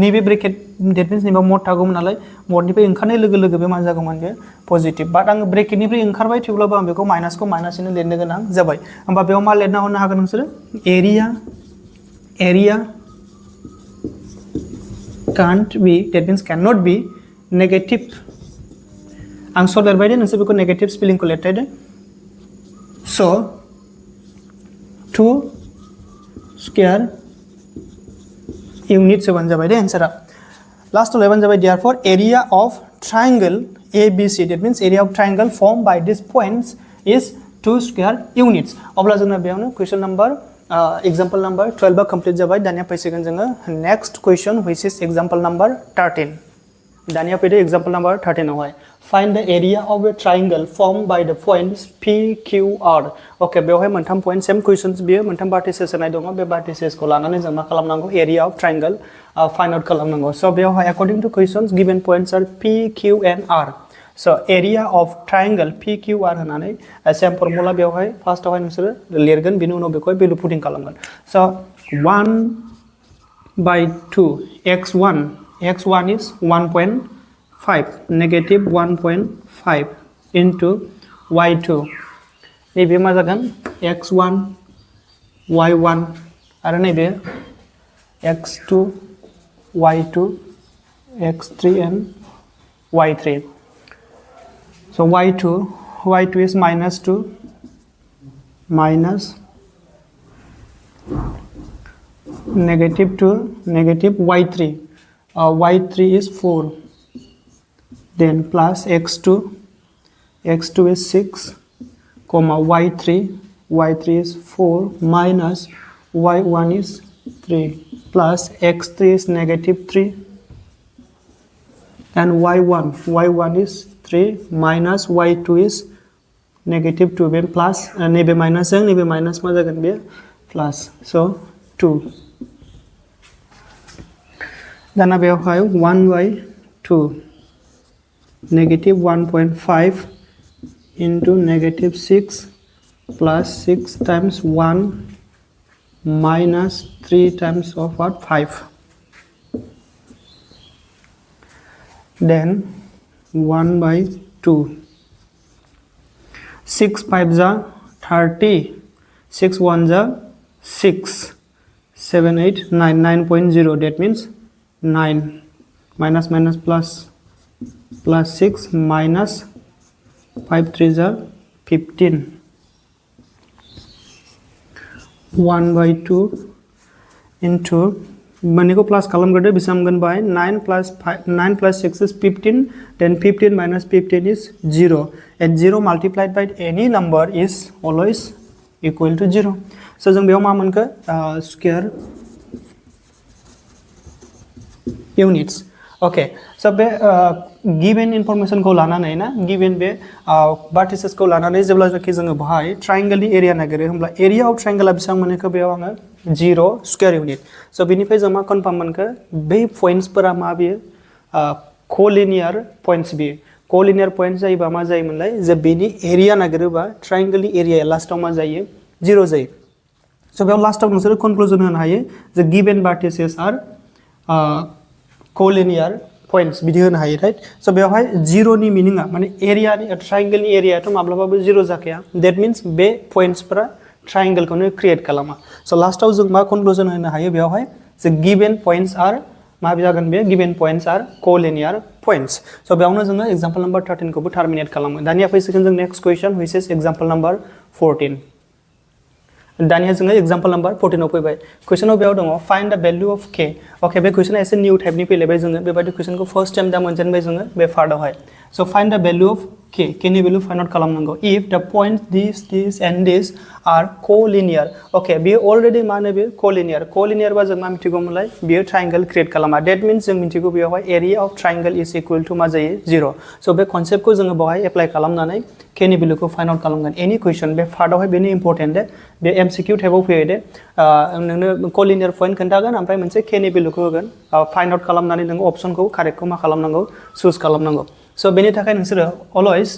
नैबे ब्रेकेट डेट मिन्स नैबे मड थागौमोन नालाय मडनिफ्राय ओंखारनाय लोगो लोगो बे मा जागौमोन बे पजिटिभ बाट आं ब्रेकेटनिफ्राय ओंखारबाय थेवब्लाबो आं बेखौ माइनासखौ माइनासैनो लिरनो गोनां जाबाय होमबा बेयाव मा लिरना हरनो हागोन नोंसोरो area can't be that means cannot be negative आं स' लिरबाय दे नोंसोर बेखौ नेगेटिभ स्पेलिंखौ लिरबाय दे स' 2 स्क्वायर इउनिट्स होबानो जाबाय दे एन्सारा लास्टआव लिरबानो जाबाय therefore area of triangle ABC that means area of triangle formed by these points is 2 square units अब्ला जोंना बेयावनो question number example number 12 complete जाबाय दानिया फैसिगोन जोङो next question which is example number 13 दानिया फैदो एग्जांपल नंबर 13 आवहाय find the area of a triangle formed by the points P, Q, R. Okay बेवहाय मोनथाम पॉइंट सेम क्वेश्चंस बियो मोनथाम vertices होनाय दङ बे vertices खौ लानानै जों मा खालामनांगौ area of triangle find out खालामनांगौ so बेवहाय according to questions given points are P, Q and R. So area of triangle P, Q, R होनानै same formula बेवहाय first आवहाय नोंसोर लिरगोन बिनि उनाव बेखौ value putting खालामगोन so 1/2 x1 is 1.5 negative 1.5 into y2 नैबे मा जागोन x1 y1 आरो नैबे x2 y2 x3 and y3 so y2 is -2 minus -2 negative y3 y3 is 4 then plus x2 is 6 comma y3 is 4 minus y1 is 3 plus x3 is -3 and y1 is 3 minus y2 is -2 then plus नैबे minus जों नैबे minus मा जागोन बे plus so 2 दाना बेवहाय 1/2 negative 1.5 into negative 6 plus 6 times 1 minus 3 times of what 5 then 1/2 6 5s are 30 6 1s are 6 7 8 9 9.0 that means 9 minus plus 6 minus 5 3s are 15 1/2 into मोननैखौ plus खालामग्रोदो बेसेबां मोनगोन bye 9 plus 6 is 15 then 15 minus 15 is 0 and 0 multiplied by any number is always equal to 0 so जों बेयाव मा मोनखो square units okay so बे given information को लानानै ना given बे vertices को लानानै जेब्लानोखि जोङो बाहाय triangle नि area नागिरो होमब्ला area of triangle आ बेसेबां मोनखो बेयाव आङो 0 square unit so बेनिफ्राय जों मा कन्फर्म मोनखो बे points फोरा मा बियो collinear points बियो collinear points जायोबा मा जायोमोनलाय जे बेनि area नागिरोबा triangle नि area लास्टआव मा जायो 0 जायो so बेयाव लास्टआव नोंसोर conclusion होनो हायो जे given vertices are collinear points बिदि होनो हायो राइट सो बेवहाय 0 नि मीनिंआ माने एरिया नि ट्रायंगल नि एरिया तो माब्लाबाबो 0 जाखाया दैट मींस बे पॉइंट्स फोरा ट्रायंगल खौनो क्रिएट खालामा सो लास्टआव जों मा कन्क्लूजन होनो हायो बेवहाय जे गिवन पॉइंट्स आर मा जागोन बे given points are collinear points so बेयावनो जोङो एग्जांपल नंबर 13 खौबो टर्मिनेट खालामो दानिया फैसिगोन जों next question which is example number 14 दानिया जोङो एग्जांपल नंबर 14 आव फैबाय क्वेश्चनआव बेयाव दङ find the value of k okay बे क्वेश्चना एसे न्यू टाइपनि फैलायबाय जोङो बेबायदि क्वेश्चनखौ फर्स्ट टाइम दा मोनजेनबाय जोङो बे पार्टआवहाय so find the value of k नि वैल्यू फाइंड आउट खालामनांगौ if the point this and this are collinear okay बे अलरेडी माने बे कोलिनियर बा जों मा मिथिगौमोनलाय बियो ट्रायंगल क्रिएट खालामा दैट मींस जों मिथिगौ बेयावहाय area of triangle is equal to मा जायो 0 सो बे कन्सेप्टखौ जोङो बावहाय एप्लाइ खालामनानै k नि वैल्यूखौ फाइंड आउट खालामगोन एनी क्वेश्चन बे पार्टआवहाय बेनि इम्पोर्टेन्ट दे बे एमसीक्यू टाइपआव फैयो दे नोंनो कोलिनियर पॉइंट खोन्थागोन ओमफ्राय मोनसे k नि वैल्यूखौ होगोन फाइंड आउट खालामनानै नों ऑप्शनखौ करेक्टखौ मा खालामनांगौ चूज खालामनांगौ सो बेनि थाखाय नोंसोरो अलवेज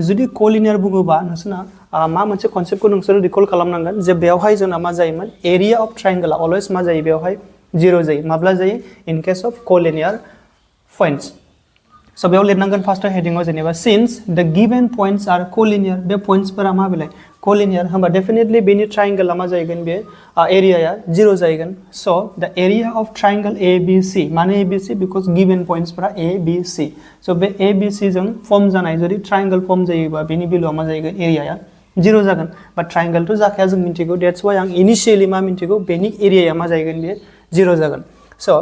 जुदि कोलिनियर बुङोबा नोंसोरना मा मोनसे कन्सेप्टखौ नोंसोरो रिकल खालामनांगोन जे बेवहाय जोंना मा जायोमोन एरिया ऑफ ट्रायंगल अलवेज मा जायो बेवहाय 0 जायो माब्ला जायो in case of collinear points so बेयाव लिरनांगोन फार्स्ट हेडिंगआव जेनेबा since the given points are collinear बे पॉइंट्सफोरा मा बेलाय कोलिनियर होमबा डेफिनेटली बेनि ट्रायंगलआ मा जायगोन बे एरियाया 0 जायगोन so the area of triangle ABC माने ABC बिकज गिवन पॉइंट्सफोरा ABC सो बे ABC जों फॉर्म जानाय जदि ट्रायंगल फॉर्म जायोबा बेनि वैल्यूआ मा जायगोन एरियाया 0 जागोन बट ट्रायंगल तो जाखाया जों मिथिगौ दैट्स व्हाई आं इनिशियली मा मिथिगौ बेनि एरियाया मा जायगोन बे 0 जागोन so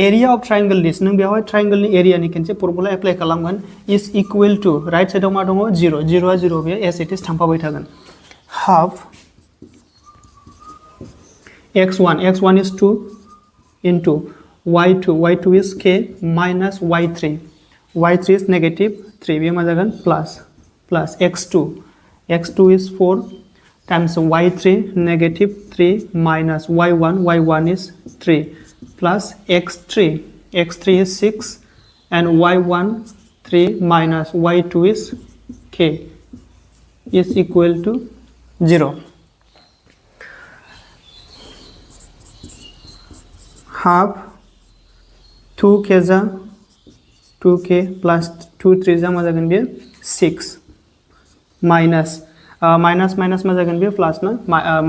area of triangle this नों बेवहाय ट्रायंगल नि एरिया नि केनसे फर्मुला एप्लाइ खालामगोन इज इक्वल टू राइट साइडआव मा दङ 0 0 0 बे एस इट इज थांफाबाय थागोन half x1 is 2 into y2 is k minus y3 y3 is negative 3 बे मा जागोन plus x2 is 4 times y3 negative 3 minus y1 is 3 plus x3 is 6 and y1 3 minus y2 is k is equal to 0. Half 2k जा 2k plus 2 3 जा मा जागोन बे 6 minus minus मा जागोन बे plus ना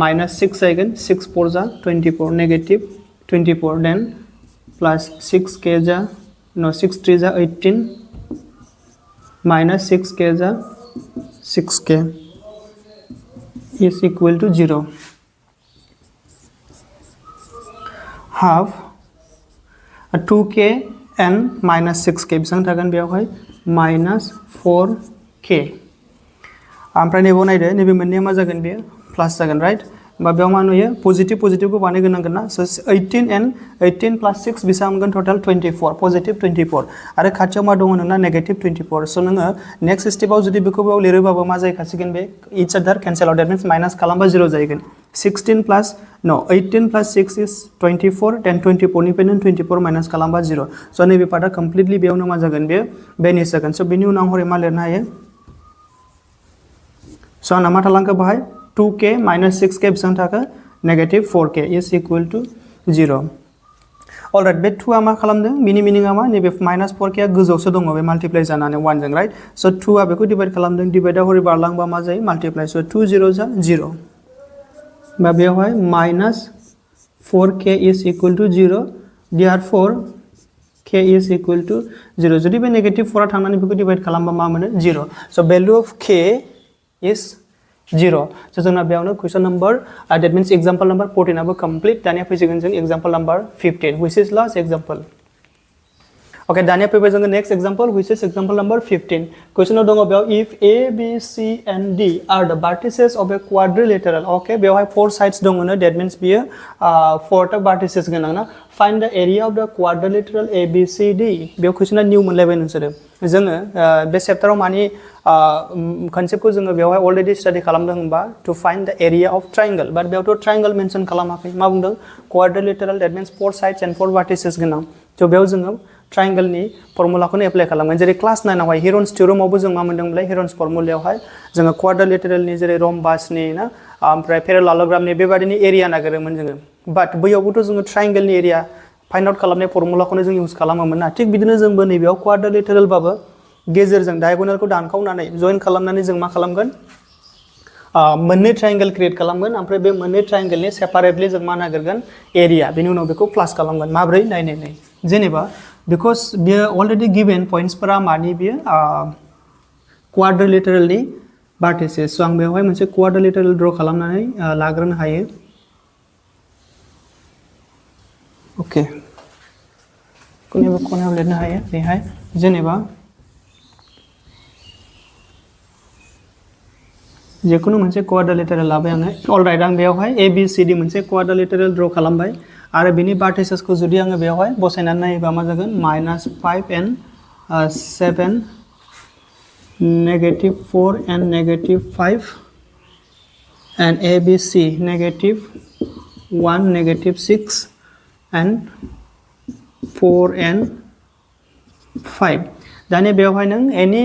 minus 6 जागोन 6 4 जा 24 negative 24 then plus 6k जा no 6 3 जा 18 minus 6k जा 6k is equal to 0. Half 2k and minus 6k बेसेबां थागोन बेयावहाय minus 4k ओमफ्राय नैबेयाव नायदो नैबे मोननैया मा जागोन बेयो प्लास जागोन राइट होमबा बेयाव मा नुयो पजिटिभखौ बानायग्रोनांगोन ना सो 18 plus 6 बेसेबां मोनगोन टोटाल 24 पजिटिभ 24 आरो खाथियाव मा दङ नोंना नेगेटिभ 24 सो नोङो नेक्स्ट स्टेपआव जुदि बेखौ बेयाव लिरोबाबो मा जाहैखासिगोन बे each other cancel out that means minus खालामबा 0 जाहैगोन 18 plus 6 is 24 then 24 निफ्राय नों 24 माइनास खालामबा 0 सो नैबे पार्टआ कमप्लिटलि बेयावनो मा जागोन बे बेनिस जागोन सो बेनि उनाव हरै मा लिरनो हायो सो आंना मा थालांखो बाहाय 2k minus 6k बेसेबां थाखो negative 4k is equal to 0. All right बे 2 आ मा खालामदों बिनि मिनिंआ मा नैबे माइनास 4k आ गोजौसो दङ बे माल्टिप्लाइ जानानै 1 जों राइट सो 2 आ बेखौ डिवाइड खालामदों डिवाइडआ हरै बारलांबा मा जायो माल्टिप्लाइ सो 2 0 जा 0 बा बेवहाय minus 4k is equal to 0 therefore k is equal to 0 जुदि बे नेगेटिभ 4 आ थांनानै बेखौ डिवाइड खालामबा मा mono 0 so value of k is 0 so जोंना बेयावनो question number that means example number 14 आबो कंप्लीट दानिया फैसिगोन जों example number 15 which is last example. Okay, दानिया फैबाय जों next example which is example number 15 question दङ बेयाव if a b c and d are the vertices of a quadrilateral okay बेवहाय four sides दङ न that means बियो four टा vertices गोनां ना find the area of the quadrilateral abcd बेयाव क्वेश्चना न्यू मोनलायबाय नोंसोरो जोङो बे चैप्टाराव मानि कन्सेप्टखौ जोङो बेवहाय अलरेडी स्टाडी खालामदों होनबा to find the area of triangle but बेयावथ' ट्रायंगल मेंशन खालामाखै मा बुंदों quadrilateral that means four sides and four vertices गोनां तो बेयाव जोङो ट्रायंगलनि फर्मुलाखौनो एप्लाइ खालामगोन जेरै क्लास 9 आवहाय हिरन्स थियोरमावबो जों मा मोनदोंमोनलाय हिरन्स फर्मुलायावहाय जोङो क्वाड्रिलेटरलनि जेरै रम्बासनि ना ओमफ्राय पेरालेलोग्रामनि बेबादिनि एरिया नागिरोमोन जोङो बाट बैयावबोथ' जोङो ट्रायंगलनि एरिया फाइंड आउट खालामनाय फर्मुलाखौनो जों इउज खालामोमोन ना थिग बिदिनो जोंबो नैबेयाव क्वाड्रिलेटरलबाबो गेजेरजों डायगोनालखौ दानखावनानै जइन खालामनानै जों मा खालामगोन मोननै ट्रायंगल क्रिएट खालामगोन ओमफ्राय बे मोननै ट्रायंगलनि सेपारेटलि जों मा नागिरगोन एरिया बेनि उनाव बेखौ प्लास खालामगोन माब्रै नायनानै जेनेबा बिकज बियो अलरेडी गिवन पॉइंट्सफोरा मानि बियो क्वाड्रिलेटरलनि वर्टिसेस सो आं बेवहाय मोनसे क्वाड्रिलेटरल ड्र खालामनानै लाग्रोनो हायो ओके कोनायाव लिरनो हायो बेहाय जेनेबा जेखुनु मोनसे क्वाड्रिलेटरल लाबाय आङो अलराइट आं बेवहाय एबीसीडी मोनसे क्वाड्रिलेटरल ड्र खालामबाय आरो बिनि वर्टिसेसखौ जुदि आङो बेवहाय बसायनानै नायोबा मा जागोन -5 and 7 -4 and -5 and ABC -1 -6 and 4 and 5 दानिया बेवहाय नों एनी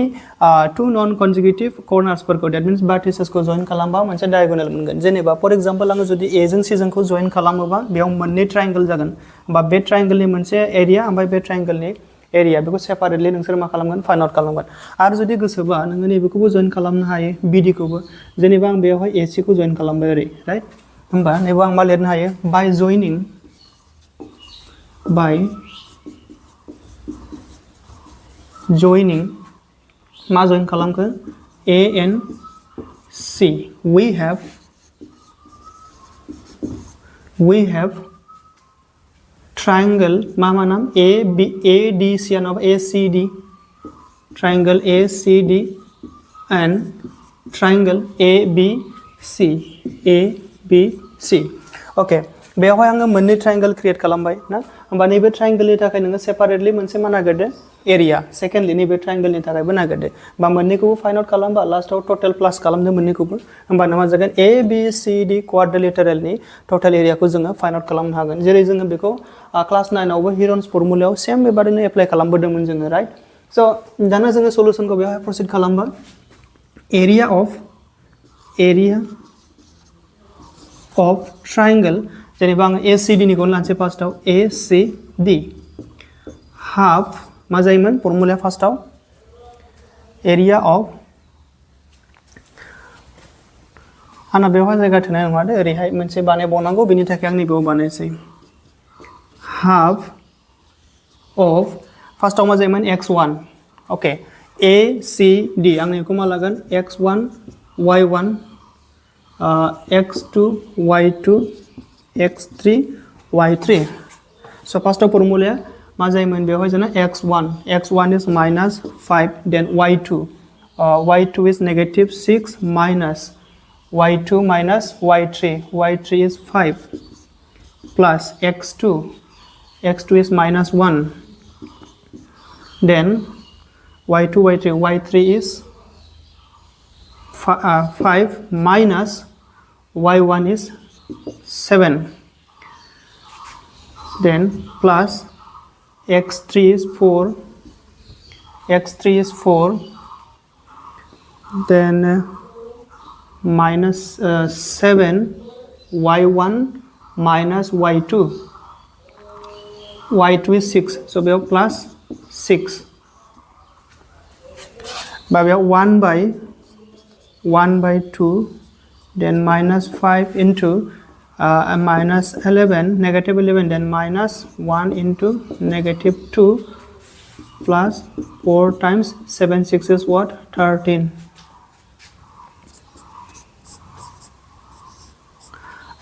टू नन कन्जिक्यूटिव कर्नार्सफोरखौ दैट मीन्स वर्टिसेसखौ जइन खालामबा मोनसे डायगोनाल मोनगोन जेनेबा फर एग्जांपल आङो जुदि ए जों सी जोंखौ जइन खालामोबा बेयाव मोननै ट्रायंगल जागोन होमबा बे ट्रायंगलनि मोनसे एरिया ओमफ्राय बे ट्रायंगलनि एरिया बेखौ सेपारेटलि नोंसोर मा खालामगोन फाइंड आउट खालामगोन आरो जुदि गोसोबा नोङो नैबेखौबो जइन खालामनो हायो बिडिखौबो जेनेबा आं बेवहाय एसी खौ जइन खालामबाय ओरै राइट होमबा नैबेयाव आं मा लिरनो हायो बाय जइनिं मा जइन खालामखो A and C we have triangle मा नाम ADC नाम ACD triangle ACD and triangle ABC okay बेवहाय आङो मोननै ट्रायंगल क्रिएट खालामबाय ना होमबा नैबे ट्रायंगलनि थाखाय नोङो सेपारेटलि मोनसे मा नागिरदो एरिया सेकेंडलि नैबे ट्रायंगलनि थाखायबो नागिरदो बा मोननैखौबो फाइंड आउट खालामबा लास्टआव टोटल प्लास खालामदो मोननैखौबो होमबानो मा जागोन ए बी सी डी क्वाड्रिलेटरलनि टोटल एरियाखौ जोङो फाइंड आउट खालामनो हागोन जेरै जोङो बेखौ क्लास 9 आवबो हिरन्स फर्मुलायाव सेम बेबादिनो एप्लाइ खालामबोदोंमोन जोङो राइट स' दाना जोङो सलुशनखौ बेवहाय प्रसिड खालामबा एरिया of triangle जेनेबा आङो ACD निखौ लानोसै फार्स्टआव ACD हाफ मा जायोमोन फर्मुलाया फार्स्टआव एरिया अफ आंना बेवहाय जायगा थोनाय नङा दे ओरैहाय मोनसे बानायबावनांगौ बेनि थाखाय आं नैबेयाव बानायसै हाफ अफ फार्स्टआव मा जायोमोन x1 ओके ACD आं बेखौ मा लागोन x1 y1 x2 y2 x3 y3 so फार्स्टआव फर्मुलाया मा जायोमोन बेवहाय जोंना x1 is minus 5 then y2 y2 is negative 6 minus y2 minus y3 is 5 plus x2 is minus 1 then y3 is 5 minus y1 is 7 then plus x3 is 4 then minus 7 y1 minus y2 is 6 so we have plus 6 but we have 1 by 2 then minus 5 into minus 11 negative 11 then minus 1 into negative 2 plus 4 times 7 6 is what 13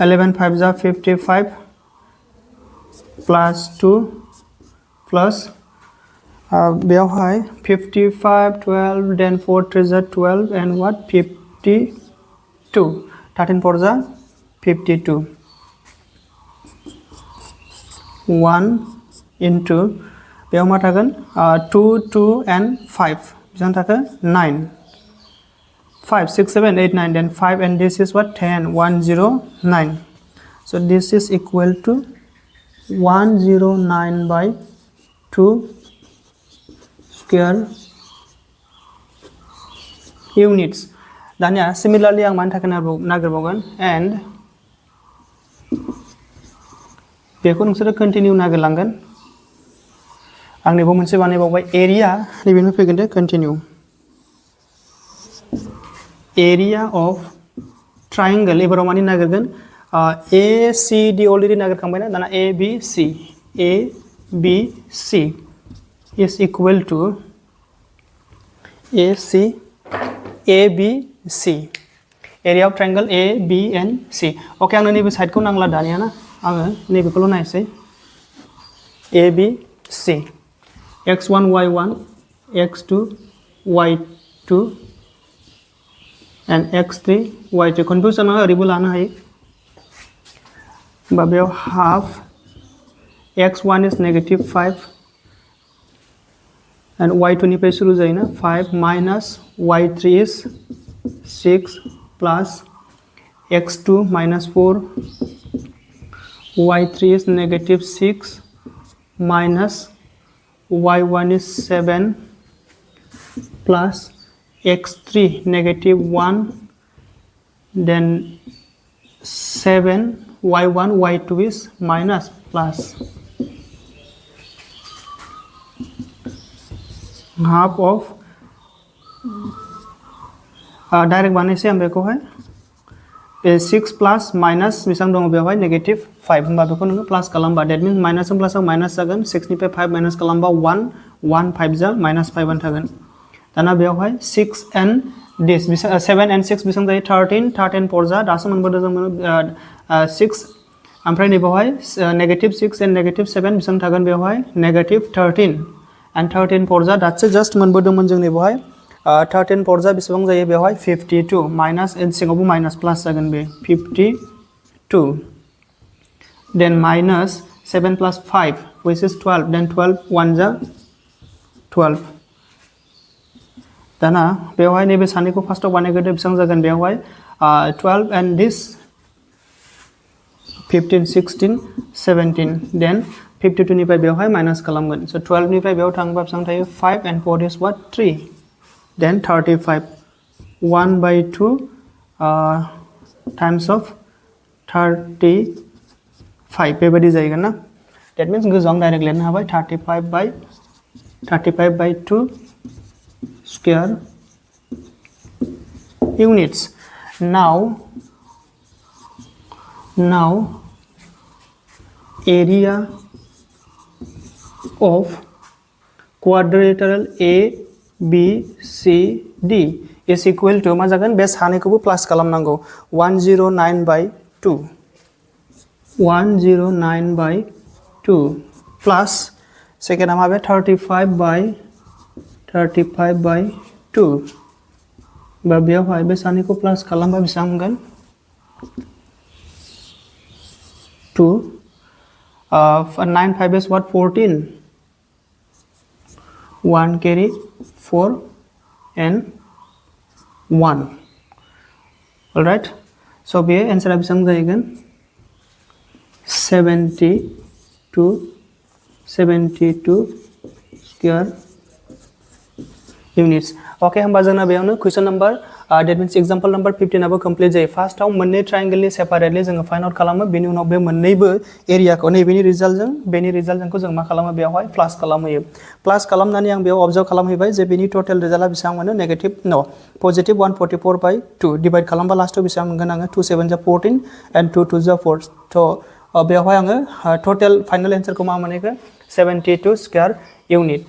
11 5 are 55 plus 2 plus high 55 12 then 4 3 are 12 and what 52 13 4 are 52 1 into 2 2 and 5 9 5 6 7 8 9 then 5 and this is what 10 109 so this is equal to 109 by 2 square units दानिया similarly आं मानि थाखाय नागिरबावगोन and बेखौ नोंसोरो continue नागिरलांगोन आं नैबेयाव मोनसे बानायबावबाय area नैबेनिफ्राय फैगोन दे continue area of triangle एबाराव मानि नागिरगोन ACD अलरेडि नागिरखांबायना दाना ABC is equal to ABC area of triangle A B and C okay आंनो नैबे साइडखौ नांला दानिया ना आङो नैबेखौल' नायसै ABC x1 y1 x2 y2 and x3 y3 confusion ओरैबो लानो हायो होमबा बेयाव half x1 is negative 5 and y2 निफ्राय शुरू जायोना 5 minus y3 is 6 plus x2 minus 4 y3 is negative 6 minus y1 is 7 plus x3 negative 1 then 7 y1 y2 is minus plus half of direct बानायसै आं बेखौहाय 6 प्लस माइनस बेसेबां दङ बेवहाय negative 5 होनबा बेखौ नोङो प्लास खालामबा डेट मिन्स माइनासजों प्लासआव माइनास जागोन 6 निफ्राय 5 माइनास खालामबा 1 5 जा माइनास 5 थागोन दाना बेवहाय 6 and this 7 and 6 बेसेबां जायो 13 4 जा दासो मोनबोदों जों 6 ओमफ्राय नैबेवहाय नेगेटिभ 6 and नेगेटिभ 7 बेसेबां थागोन बेवहाय नेगेटिभ 13 and 13 4 जा दासो जस्ट मोनबोदोंमोन जों नैबेवहाय 13 4 जा बेसेबां जायो बेवहाय 52 माइनास एन्ड सिङावबो माइनास प्लास जागोन बे 52 then minus 7 plus 5 which is 12 then 12 1 जा 12 दाना बेवहाय नैबे सानैखौ फार्स्टआव बानायग्रोदो बेसेबां जागोन बेवहाय 12 and this 15 16 17 then 52 निफ्राय बेवहाय माइनास खालामगोन so 12 निफ्राय बेयाव थाङोबा बेसेबां थायो 5 and 4 is what 3 then 35 1/2 times of 35 बेबायदि जाहैगोन ना that means गोजौआव डाइरेक्ट लिरनो हाबाय 35/2 square units now area of quadrilateral A B C D is equal to मा जागोन बे सानैखौबो प्लास खालामनांगौ 109/2 109/2 प्लस सेकेन्डआ माबे 35/2 बा बेवहाय बे सानैखौ प्लास खालामबा बेसेबां मोनगोन 2 9 5 is what 14 1 carry 4 and 1 alright so be answer बेसेबां जाहैगोन 72 square units okay होमबा जोंना बेयावनो question number that means example number 15 आबो कंप्लीट जायो फार्स्टआव मोननै ट्रायंगलनि सेपारेटली जोङो फाइन्ड आउट खालामो बेनि उनाव बे मोननैबो एरियाखौ नैबेनि रिजाल्टजों जों मा खालामो बेवहाय प्लास खालामहोयो प्लास खालामनानै आं बेयाव ऑब्जर्व खालामहैबाय जे बेनि टोटल रिजाल्टआ बेसेबां मोनो नेगेटिभ नो पजिटिभ 144/2 डिवाइड खालामबा लास्टआव बेसेबां मोनगोन आङो 2 7 14 and 2 2 4 तो बेवहाय आङो टोटल फाइनल आन्सरखौ मा मोनहैखो 72 स्क्वायर यूनिट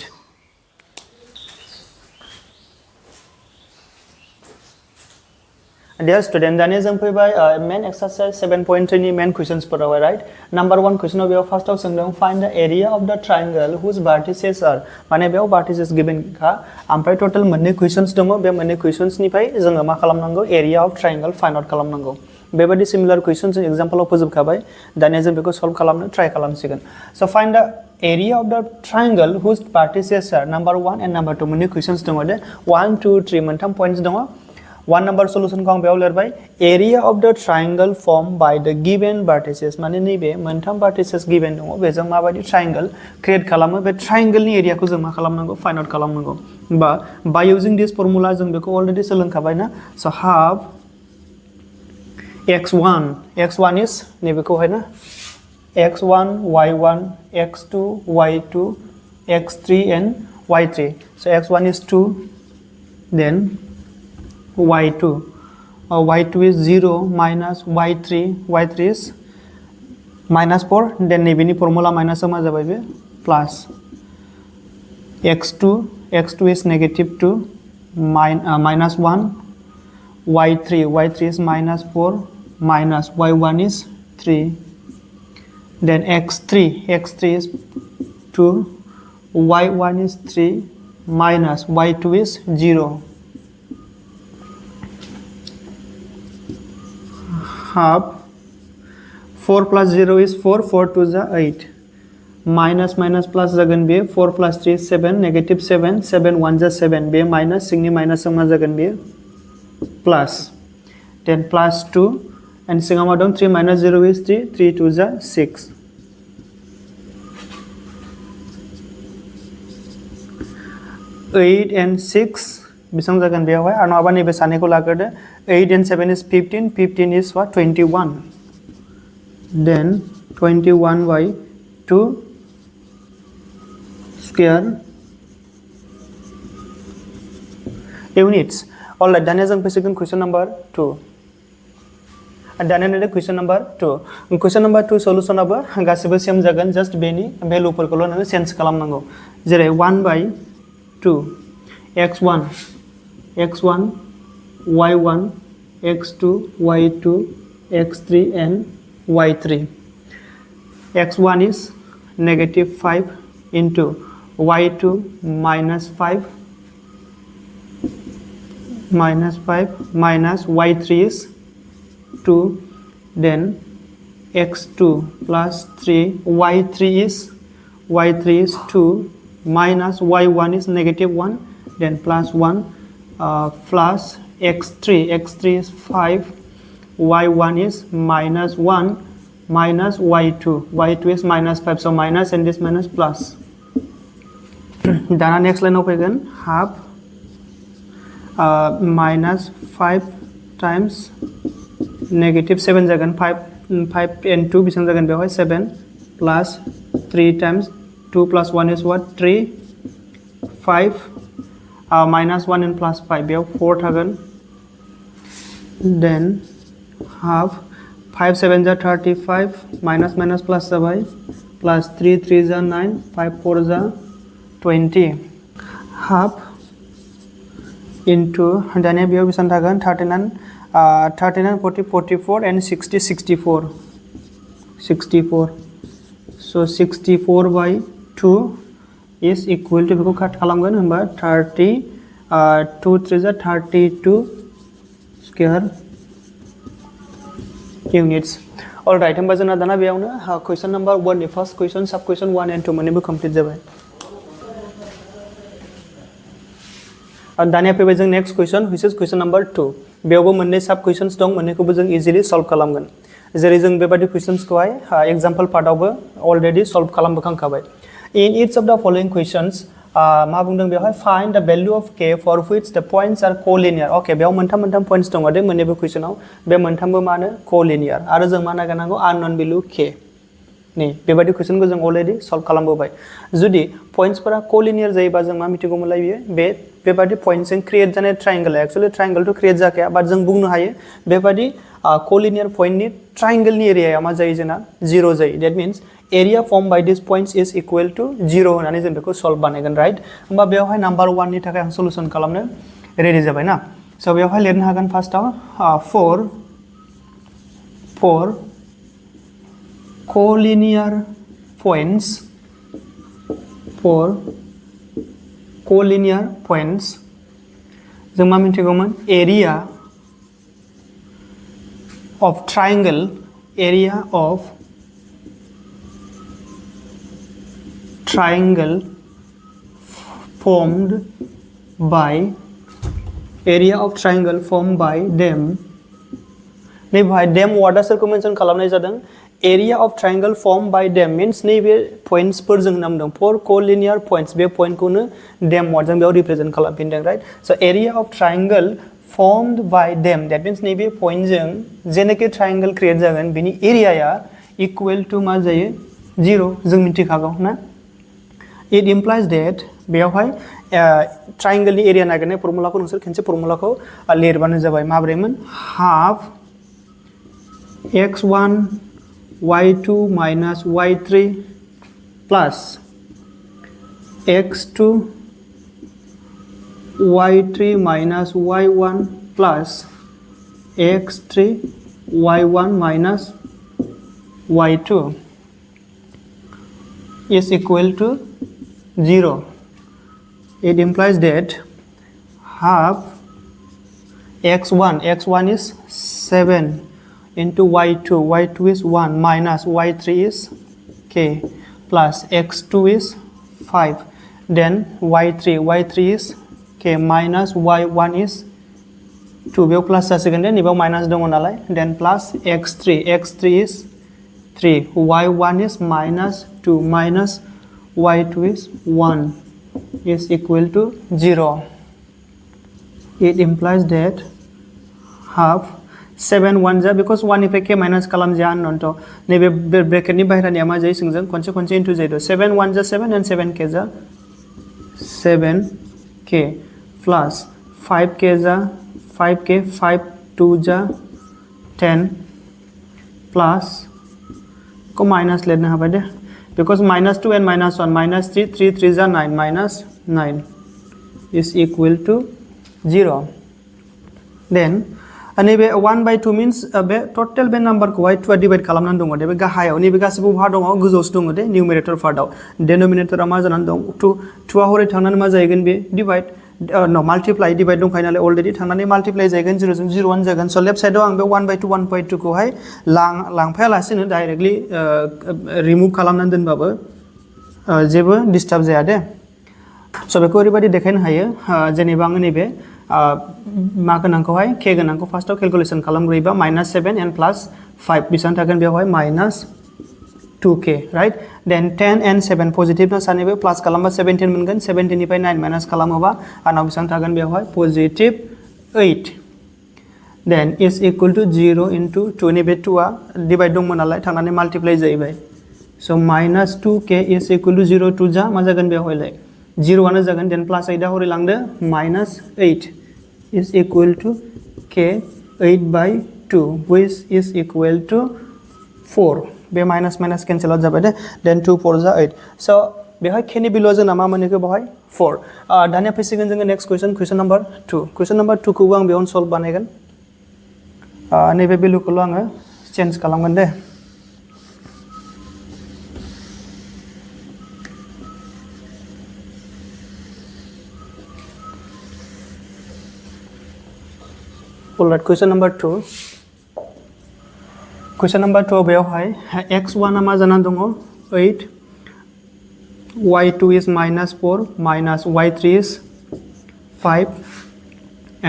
Dear student, दानिया जों फैबाय मेन एक्सरसाइज 7.3 नि मेन क्वेश्चंस फोराव राइट नंबर 1 क्वेश्चन बेयाव फार्स्टआव सोंदों find the area of the triangle whose vertices are माने बेयाव वर्टिसेस गिवन का ओमफ्राय टोटल मोननै क्वेश्चंस दङ बे मोननै क्वेश्चंस निफ्राय जोङो मा खालामनांगौ area of triangle find out खालामनांगौ बेबायदि सिमिलार क्वेश्चन जों एग्जांपलआव फोजोबखाबाय दानिया जों बेखौ सल्व खालामनो ट्राइ खालामसिगोन so find the area of the triangle whose vertices are number 1 and number 2 मोननै क्वेश्चंस दङ दे 1 2 3 मोनथाम पॉइंट्स दङ 1 नंबर सॉल्यूशन को हम बेयाव लिरबाय area of the triangle form by the given vertices माने नैबे मोनथाम वर्टिसेस गिवन दङ बेजों माबायदि ट्रायंगल क्रिएट खालामो बे ट्रायंगलनि एरियाखौ जों मा खालामनांगौ फाइंड आउट खालामनांगौ बा बाय यूजिंग दिस फॉर्मूला जों बेखौ अलरेडी सोलोंखाबाय ना सो हाफ x1 is नैबेखौ है ना x1 y1 x2 y2 x3 and y3 so x1 is 2 then y2 y2 is 0 minus y3 is minus 4 then नैबेनि फॉर्मूला माइनस मा जाबाय बे plus x2 is negative 2 minus 1 y3 is minus 4 minus y1 is 3 then x3 is 2 y1 is 3 minus y2 is 0 half 4 plus 0 is 4 4 2 is 8 minus plus जागोन बे 4 plus 3 is 7 negative 7 7 1 is 7 bay minus सिंगनि minus मा जागोन बे plus then plus 2 and सिंगाव दं 3 minus 0 is 3 3 2 is 6 8 and 6 बेसेबां जागोन बेयावहाय आरो नङाबा नैबे सानैखौ लाग्रोदो 8 and 7 is 15 is what 21 then 21/2 square units alright दानिया जों फैसिगोन क्वेश्चन नंबर 2 दानिया नै क्वेश्चन नंबर 2 सॉल्यूशनाबो गासिबो सेम जागोन जस्ट बेनि भेलुफोरखौल' नोङो चेन्ज खालामनांगौ जेरै 1/2 x1 y1 x2 y2 x3 and y3 x1 is negative 5 into y2 minus 5 minus y3 is 2 then x2 plus 3 y3 is 2 minus y1 is negative 1, then plus 1 plus x3 is 5, y1 is minus 1 minus y2 is minus 5, so minus and this minus plus. Then next line of again half minus 5 times negative 7 jagan 5 and 2 bisang jagan behoy 7 plus 3 times 2 plus 1 is what 3 5 minus 1 and plus 5 behoy 4 jagan. Then half 5 7 ja 35 minus minus plus jabai plus 3 3 ja 9 5 4 ja 20 half into dane behoy bisan thagan 39 40 44 and 60 64. So 64 by 2 is equal to beko cut kalamgan hamba 30 2 3 is 32 square units. All right, hamba jana dana beyauna question number 1 ni first question sub question 1 and 2 money complete jabai. And then we have next question, which is question number 2. We have many sub questions dong, many ko bujang easily solve kalamgan. There is bebadi questions ko ay example part of already solve kalam bakang kabai. In each of the following questions, ma bungdang behay find the value of k for which the points are collinear. Okay, behaw mantam points dong ade many be question aw be mantam be mana collinear. Aro jang mana ganango unknown value k. Ni bebadi question ko jang already solve kalambobai. Judi points para collinear jaiba jang ma mitigo mulai be bebadi points and create jane triangle. Actually triangle to create jake but jang bungnu haye bebadi collinear point ni triangle ni area ma jai jana 0 jai. That means area formed by these points is equal to 0 honani jang beko solve banegan, right? Hamba beohai number 1 ni thakai solution kalamne ready jabai na. So beohai lerna hagan first aw 4 collinear points jeng ma mintigoman area of triangle formed by them. Nei bhai them word asar ko mention kalamnai jadang area of triangle formed by them means nei be points per jeng nam dong for collinear points be point ko nu them word jang be represent kalam pindang, right? So area of triangle formed by them, that means nei be point jeng jeneke triangle create jagan bini area ya equal to ma jaye 0 jeng minti khago na. It implies that beohai triangle ni area nagane formula ko nusar khense formula ko lerbanu jabai mabreman half x1 y2 minus y3 plus x2 y3 minus y1 plus x3 y1 minus y2 is equal to 0. It implies that half x1 is 7 into y2 is 1 minus y3 is k plus x2 is 5, then y3 is k minus y1 is 2 beau plus second then ibau minus dong nalai, then plus x3 is 3, y1 is minus 2 minus y2 is 1 is equal to 0. It implies that half 7 1 ja because 1 ife k minus kalam ja unknown to nebe bracket ni bahira ni ama jai singjang konse into jai do 7 1 ja 7 and 7 k ja 7 k plus 5 k ja 5 k 5 2 ja 10 plus ko minus ledna haba de because minus 2 and minus 1 minus 3 3 ja 9 minus 9 is equal to 0. Then nebe 1 by 2 means be total be number ko 2 divide kalamnan dong de be gahayaw nebe gasibu bha dong gojos dong de numerator fadaw denominator ma janan dong 2 hore thangnan ma jaigen be divide no multiply divide dong finally already thangnani multiply jaigen 0 0 1 jagan so left side ang be 1 by 2 1.2 ko hai lang phela sin directly remove kalamnan den babo jebo disturb jaya de स बेखौ ओरैबायदि देखायनो हायो जेनेबा आङो नैबे मा गोनांखौहाय k गोनांखौ फार्स्टआव केलकुलेसन खालामग्रोयोबा -7 and +5 बेसेबां थागोन बेवहाय -2k right then 10 and 7 positive ना सानैबो प्लास खालामबा 17 मोनगोन 17 निफ्राय 9 माइनास खालामोबा आंनाव बेसेबां थागोन बेवहाय +8 then is equal to 0 into 2 नैबे 2 आ डिवाइड दंमोन नालाय थांनानै माल्टिप्लाइ जाहैबाय स -2k इज इक्वल टू 0 2 जा मा जागोन बेवहायलाय 0 आनो जागोन देन +8 आ हरै लांदो -8 is equal to k 8/2 which is equal to 4 बे माइनस माइनस कैंसिल आउट जाबाय दे देन 2 4 जा 8 स बेहाय k नि बिलो जोंना मा मोनैखो बेहाय 4 दानिया फैसिगोन जोङो next question number 2 question number 2 खौबो आं बेयावनो सल्व बानायगोन नैबे बिलोखौल' आङो चेन्ज खालामगोन दे Alright, question number 2. Question number 2 बेवहाय x1 आ मा जाना दङ 8 y2 is -4 minus y3 is 5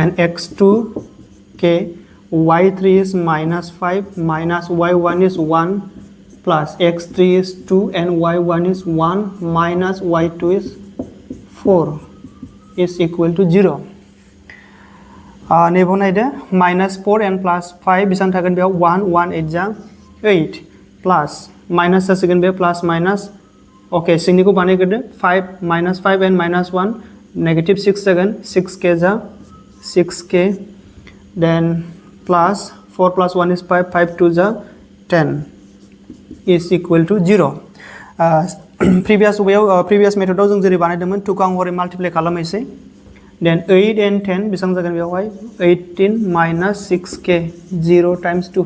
and x2 k y3 is -5 minus y1 is 1 plus x3 is 2 and y1 is 1 minus y2 is 4 is equal to 0. नैबाव नायदो -4 and +5 बेसेबां थागोन बेयाव 1 1 8 जा 8 plus minus जासिगोन बे प्लास माइनास ओके सिंनिखौ बानायग्रोदो 5 -5 and -1 negative 6 जागोन 6k जा 6k देन प्लास 4 + 1 is 5 5 2 जा 10 is equal to 0 प्रिभियास मेथडआव जों जेरै बानायदोंमोन 2 खौ आं हरै माल्टिप्लाइ खालामैसै Then 8 and 10 बेसेबां जागोन बेवहाय 18 minus 6k 0 times 2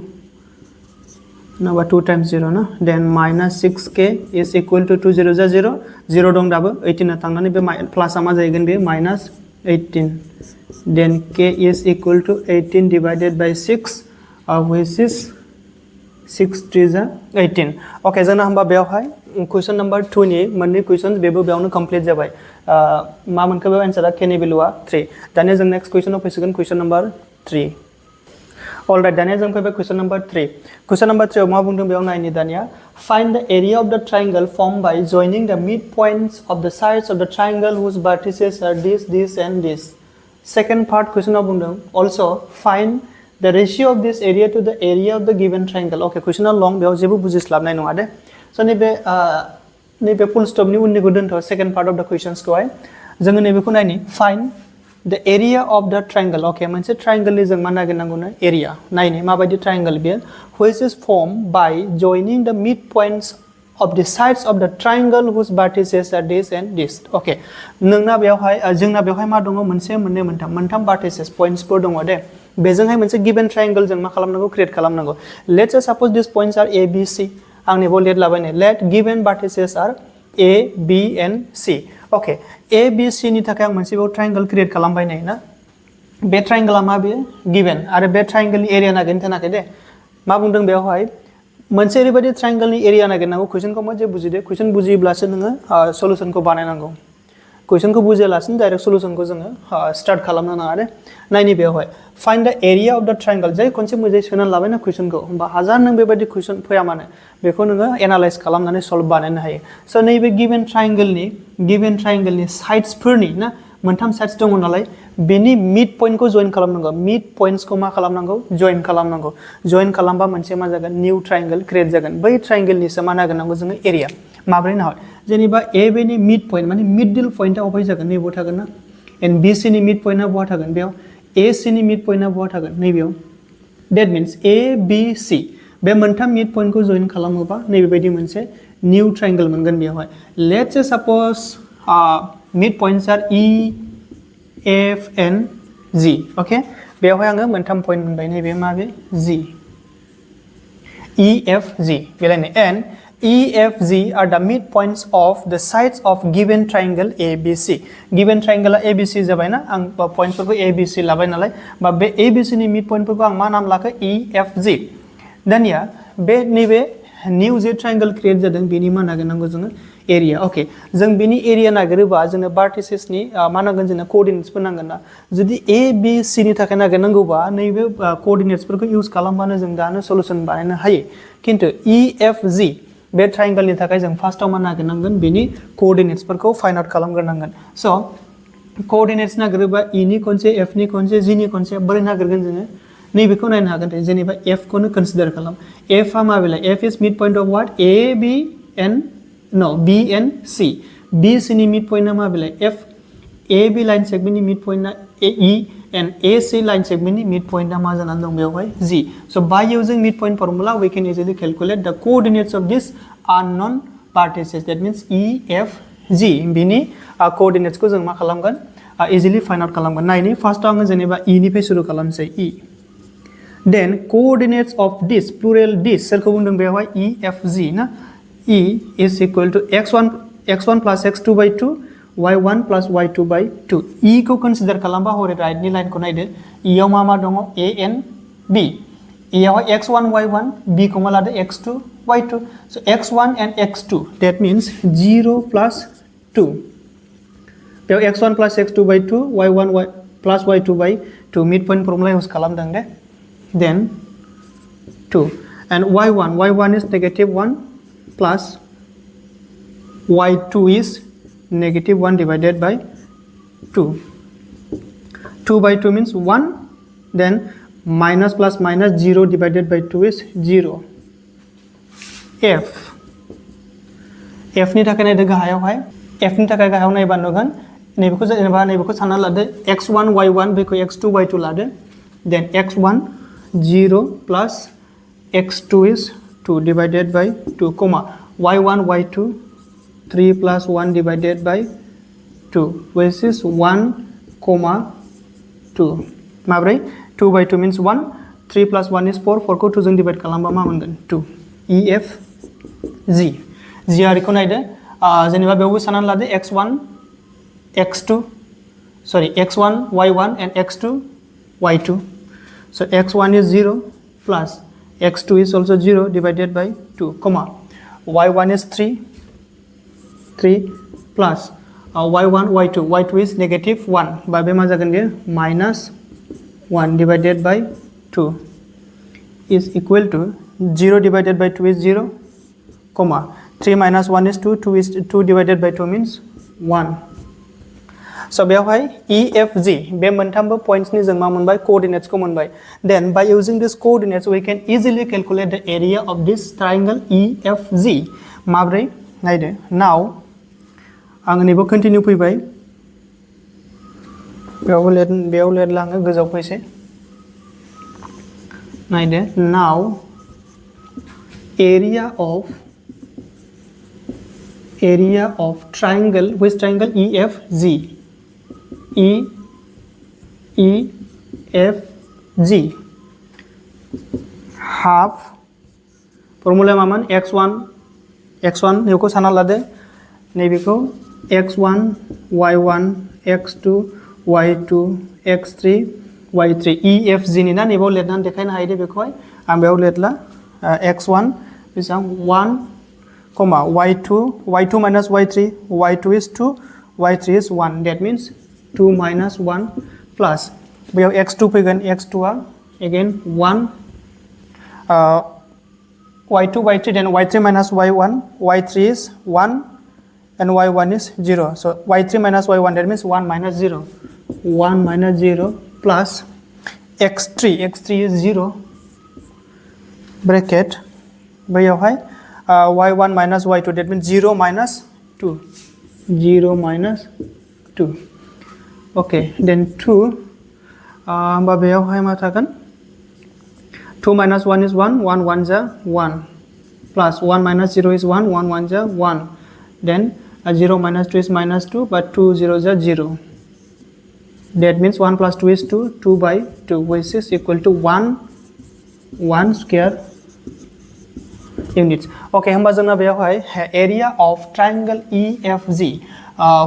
नङाबा 2 times 0 ना then minus 6k is equal to 2 0 जा 0 0 दं दाबो 18 आ थांनानै बे प्लास आ मा जाहैगोन बे minus 18 then k is equal to 18 divided by 6 which is 6 3 जा 18 ओके जोंना होमबा बेवहाय क्वेश्चन नंबर 2 नि मोननै क्वेश्चन बेबो बेयावनो कमप्लीट जाबाय मा मोनखो बे आन्सारा k नि भेलुआ 3 दानिया जों नेक्स्ट क्वेश्चनाव फैसिगोन क्वेश्चन नंबर 3 अलराइट दानिया जों फैबाय क्वेश्चन नंबर 3 आव मा बुंदों बेयाव नायनि दानिया find the area of the triangle form by joining the mid points of the sides of the triangle whose vertices are this and this second part क्वेश्चनाव बुंदों also find the ratio of this area to the area of the given triangle okay question long बेयाव जेबो बुजिस्लाबनाय नङा दे so नैबे full स्टप नि उननिखौ दोनथ second part of the questions खौहाय जोङो नैबेखौ नायनि find the area of the triangle okay मोनसे ट्रायंगल नि जों मा नागिरनांगौनो एरिया नायनि माबायदि ट्रायंगल बेयो which is formed by joining the midpoints of the sides of the triangle whose vertices are this and this okay नोंना बेवहाय जोंना बेवहाय मा दङ मोनसे मोननै मोनथाम vertices points फोर दङ दे बेजोंहाय मोनसे गिवन ट्रायंगल जों मा खालामनांगौ क्रिएट खालामनांगौ let's suppose this points are A B C आंनि बेयाव लेट लाबायनो let given vertices are A B and C okay A B C नि थाखाय आं मोनसे बेयाव ट्रायंगल क्रिएट खालामबाय नै ना बे ट्रायंगला मा बेयो गिवन आरो बे ट्रायंगलनि एरिया नागिरनो थानाखै दे मा बुंदों बेवहाय मोनसे ओरैबायदि ट्रायंगलनि एरिया नागिरनांगौ क्वेश्चनखौ मोजाङै बुजिदो क्वेश्चन बुजिब्लासो नोङो सल्युशनखौ बानायनांगौ क्वेश्चनखौ बुजियालासिनो डाइरेक्ट सल्युशनखौ जोङो स्टार्ट खालामनो नाङा दे नायनि बेवहाय find the area of the triangle जाय खनसे मोजाङै सोनानै लाबायना क्वेश्चनखौ होमबा हाजार नों बेबायदि क्वेश्चन फैया मानो बेखौ नोङो एनालाइज खालामनानै सल्व बानायनो हायो स नैबे गिवन ट्रायंगलनि साइड्सफोरनि ना मोनथाम साइड्स दङ नालाय बेनि मिड पॉइंटखौ जॉइन खालामनांगौ मिड पॉइंट्सखौ मा खालामनांगौ जॉइन खालामबा मोनसे मा जागोन निउ ट्रायंगल क्रिएट जागोन बै ट्रायंगलनिसो मा नागिरनांगौ जोङो एरिया माब्रै नाहर जेनेबा ए बी नि मिड पॉइंट माने मिडल पॉइंटआ अबे जागोन नैबेयाव थागोन ना एन्ड बी सी नि मिड पॉइंटआ बहा थागोन बेयाव ए सी नि मिड पॉइंटआ बहा थागोन नैबेयाव that means A B C बे मोनथाम मिड पॉइंटखौ जॉइन खालामोबा नैबेबायदि मोनसे निउ ट्रायंगल मोनगोन बेयावहाय let's suppose mid points are E F and G okay बेयावहाय आङो मोनथाम पॉइंट मोनबाय नैबे माबे जी ई एफ जी बेलायनो and E, F, G are the midpoints of the sides of given triangle ABC. Given triangle ABC जाबाय ना आं points फोरखौ ABC लाबाय नालाय बा बे ABC नि midpoint फोरखौ आं मा नाम लाखो E, F, G. दानिया बे नैबे new जे triangle create जादों बेनि मा नागिरनांगौ जोङो एरिया ओके जों बिनि एरिया नागिरोबा जोंनो भार्टिसेसनि मा नांगोन जोंनो कोअर्डिनेट्सफोर नांगोन ना जुदि ए बी सी नि थाखाय नागिरनांगौबा नैबे कोअर्डिनेट्सफोरखौ इउज खालामबानो जों दानो सलुशन बानायनो हायो किन्तु ई एफ जी बे ट्रायंगलनि थाखाय जों फार्स्टआव मा नागिरनांगोन बिनि कोअर्डिनेट्सफोरखौ फाइन्ड आउट खालामग्रोनांगोन स' कोअर्डिनेट्स नागिरोबा ई नि खनसे एफ नि खनसे जी नि खनसे बोरै नागिरगोन जोङो नैबेखौ नायनो हागोन जेनेबा एफ खौनो कन्सिडार खालाम एफ आ माबेलाय F is mid point of what A B and no B and C B C नि मिड पॉइंट आ माबेलाय F A B line segment नि मिड पॉइंट आ E and A C line segment नि mid point आ मा जानानै दं बेवहाय G so by using mid point formula we can easily calculate the coordinates of this unknown vertices that means E F G बिनि coordinates को जों मा खालामगोन इजीली फाइंड आउट खालामगोन नायनि फार्स्टआव आङो जेनेबा E निफ्राय शुरू खालामसै E then coordinates of this plural this सोरखौ बुंदों बेवहाय E F G ना E is equal to x1 plus x2 by 2 y1 plus y2 by 2 E को कन्सिडार खालामबा हरै राइट नि लाइनखौ नायदो E आव मा दङ A N B E आव x1 y1 B को मा लादो x2 y2 so x1 and x2 that means 0 plus 2 बेयाव x1 plus x2 by 2 y1 plus y2 by 2 midpoint formula use खालामदों दे then 2 and y1 is negative 1 plus y2 is negative 1 divided by 2 2 by 2 means 1 then minus plus minus 0 divided by 2 is 0 F नि थाखाय नायदो गाहायावहाय F नि थाखाय गाहायाव नायबा नुगोन नैबेखौ सानना लादो x1 y1 बेखौ x2 y2 लादो then x1 0 plus x2 is 2 divided by 2 comma y1 y2 3 plus 1 divided by 2 which is 1 comma 2 माब्रै 2 by 2 means 1 3 plus 1 is 4 4 को 2 जों डिवाइड खालामबा मा मोनगोन 2 E F G G आरिखौ नायदो जेनेबा बेयावबो साननानै लादो x1 y1 and x2 y2 so x1 is 0 plus x2 is also 0 divided by 2 comma y1 is 3 plus y1 y2 is negative 1 by बे मा जागोन बे minus 1 divided by 2 is equal to 0 divided by 2 is 0 comma 3 minus 1 is 2 2 divided by 2 means 1 so बेवहाय E F G बे मोनथामबो points नि जों मा मोनबाय coordinates को मोनबाय then by using this coordinates we can easily calculate the area of this triangle E F G माब्रै नायदो now आं नैबो कन्टिन्यू फैबाय बेयाव लेट लाङो गोजाव फैसे नायदो now area of triangle which triangle E F G E F G half formula मामोन x1 बेखौ सानना लादो नैबेखौ x1 y1 x2 y2 x3 y3 E F G नि ना नैबाव लेटनानै देखायनो हायो दे बेखौहाय आं बेयाव लेटला x1 बेसां 1 comma y2 minus y2 is 2 y3 is 1 that means 2 minus 1 plus बेयाव x2 फैगोन x2 uh again 1 y2 y3 then y3 minus y1 y3 is 1 and y1 is 0 so y3 minus y1 that means 1 minus 0 plus x3 is 0 bracket बेयावहाय y1 minus y2 that means 0 minus 2 okay then 2 होमबा बेयावहाय मा थागोन 2 minus 1 is 1 1 जा 1 plus 1 minus 0 is 1 1 जा 1 then 0 minus 2 is minus 2 but 2 0 जा 0 that means 1 plus 2 is 2 by 2 which is equal to 1 square units okay होमबा जोंना बेयावहाय area of triangle EFG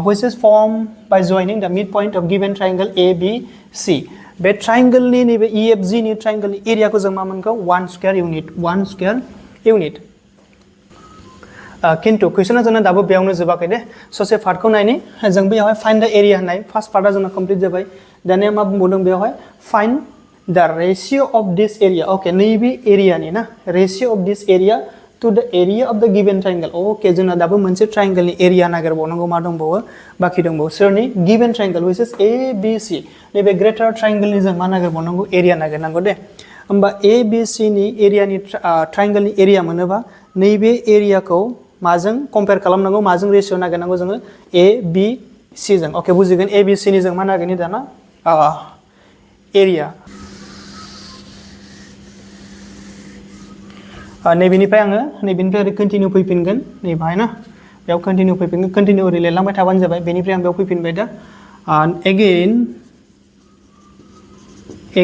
which is formed by joining the midpoint of given triangle ABC bay triangle नि नैबे EFG नि triangle नि area को जों मा मोनखौ 1 square unit किन्तु कुइसना जोंना दाबो बेयावनो जोबाखै दे ससे पार्टखौ नायनि जों बेयावहाय फाइन्ड द एरिया होननाय फार्स्ट पार्टआ जोंना कमप्लिट जाबाय दानिया मा बुंबावदों बेयावहाय find the ratio of this area okay नैबे एरियानि ना ratio of this area to the area of the given triangle okay जोंना दाबो मोनसे ट्रायंगलनि एरिया नागिरबावनांगौ मा दंबावो बाखि दंबावो सोरनि given triangle which is ABC नैबे ग्रेटर ट्रायंगलनि जों मा नागिरबावनांगौ एरिया नागिरनांगौ दे होमबा ABC नि एरियानि ट्रायंगलनि एरिया मोनोबा नैबे एरियाखौ माजों कम्पेयर खालामनांगौ माजों रेशियो नागिरनांगौ जोङो ABC जों ओके बुजिगोन ABC नि जों मा नागिरनि दाना एरिया नैबेनिफ्राय आङो नैबेनिफ्राय ओरै कन्टिनिउ फैफिनगोन नै बाहाय ना बेयाव कन्टिनिउ फैफिनगोन कन्टिनिउ ओरै लिरलांबाय थाबानो जाबाय बेनिफ्राय आं बेयाव फैफिनबाय दा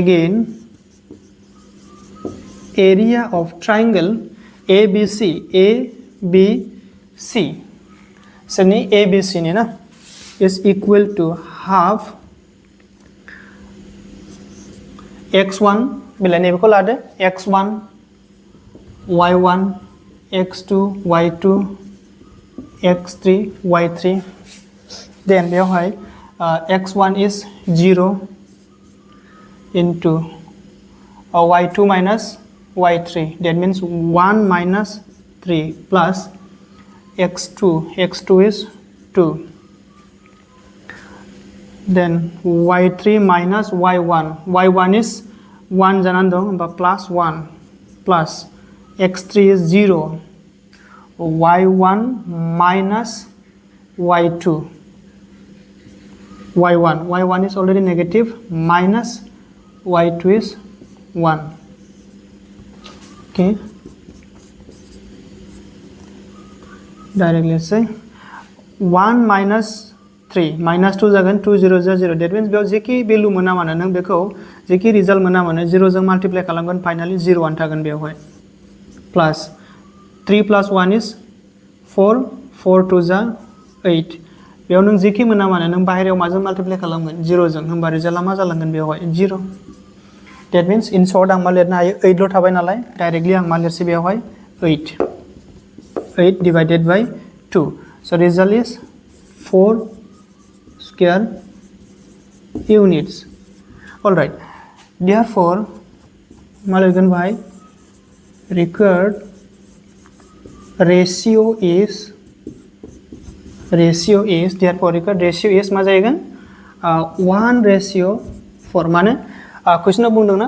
again area of triangle ABC सोरनि ABC नि ना is equal to half x1 बिलाय नैबेखौ लादो x1 y1 x2 y2 x3 y3 then बेवहाय x1 is 0 into y2 minus y3 that means 1 minus 3 plus x2 is 2 then y3 minus y1 is 1 janan dong plus 1 plus x3 is 0 y1 minus y2 y1 is already negative minus y2 is 1 okay directly let's say 1 minus 3 minus 2 जागोन 2 0 0 that means बेयाव जेखि भेलु मोना मानो नों बेखौ जेखि result Mona मानो 0 जों माल्टिप्लाय खालामगोन फाइनाली 0 आन थागोन बेवहाय प्लस 3 plus 1 is 4 4 2 जा 8 बेयाव नों जेखि मोना मानो नों बाहेरायाव माजों माल्टिप्लाय खालामगोन 0 जों होमबा रिजाल्टआ मा जालांगोन बेवहाय 0 that means in short आं मा लिरनो हायो 8 ल' थाबाय नालाय डाइरेक्टली आं मा लिरसै बेवहाय 8 divided by 2 so result is 4 square units all right therefore मा लिरगोन बाहाय required ratio is therefore required ratio is मा जाहैगोन 1:4 माने क्वेश्चनाव बुंदोंना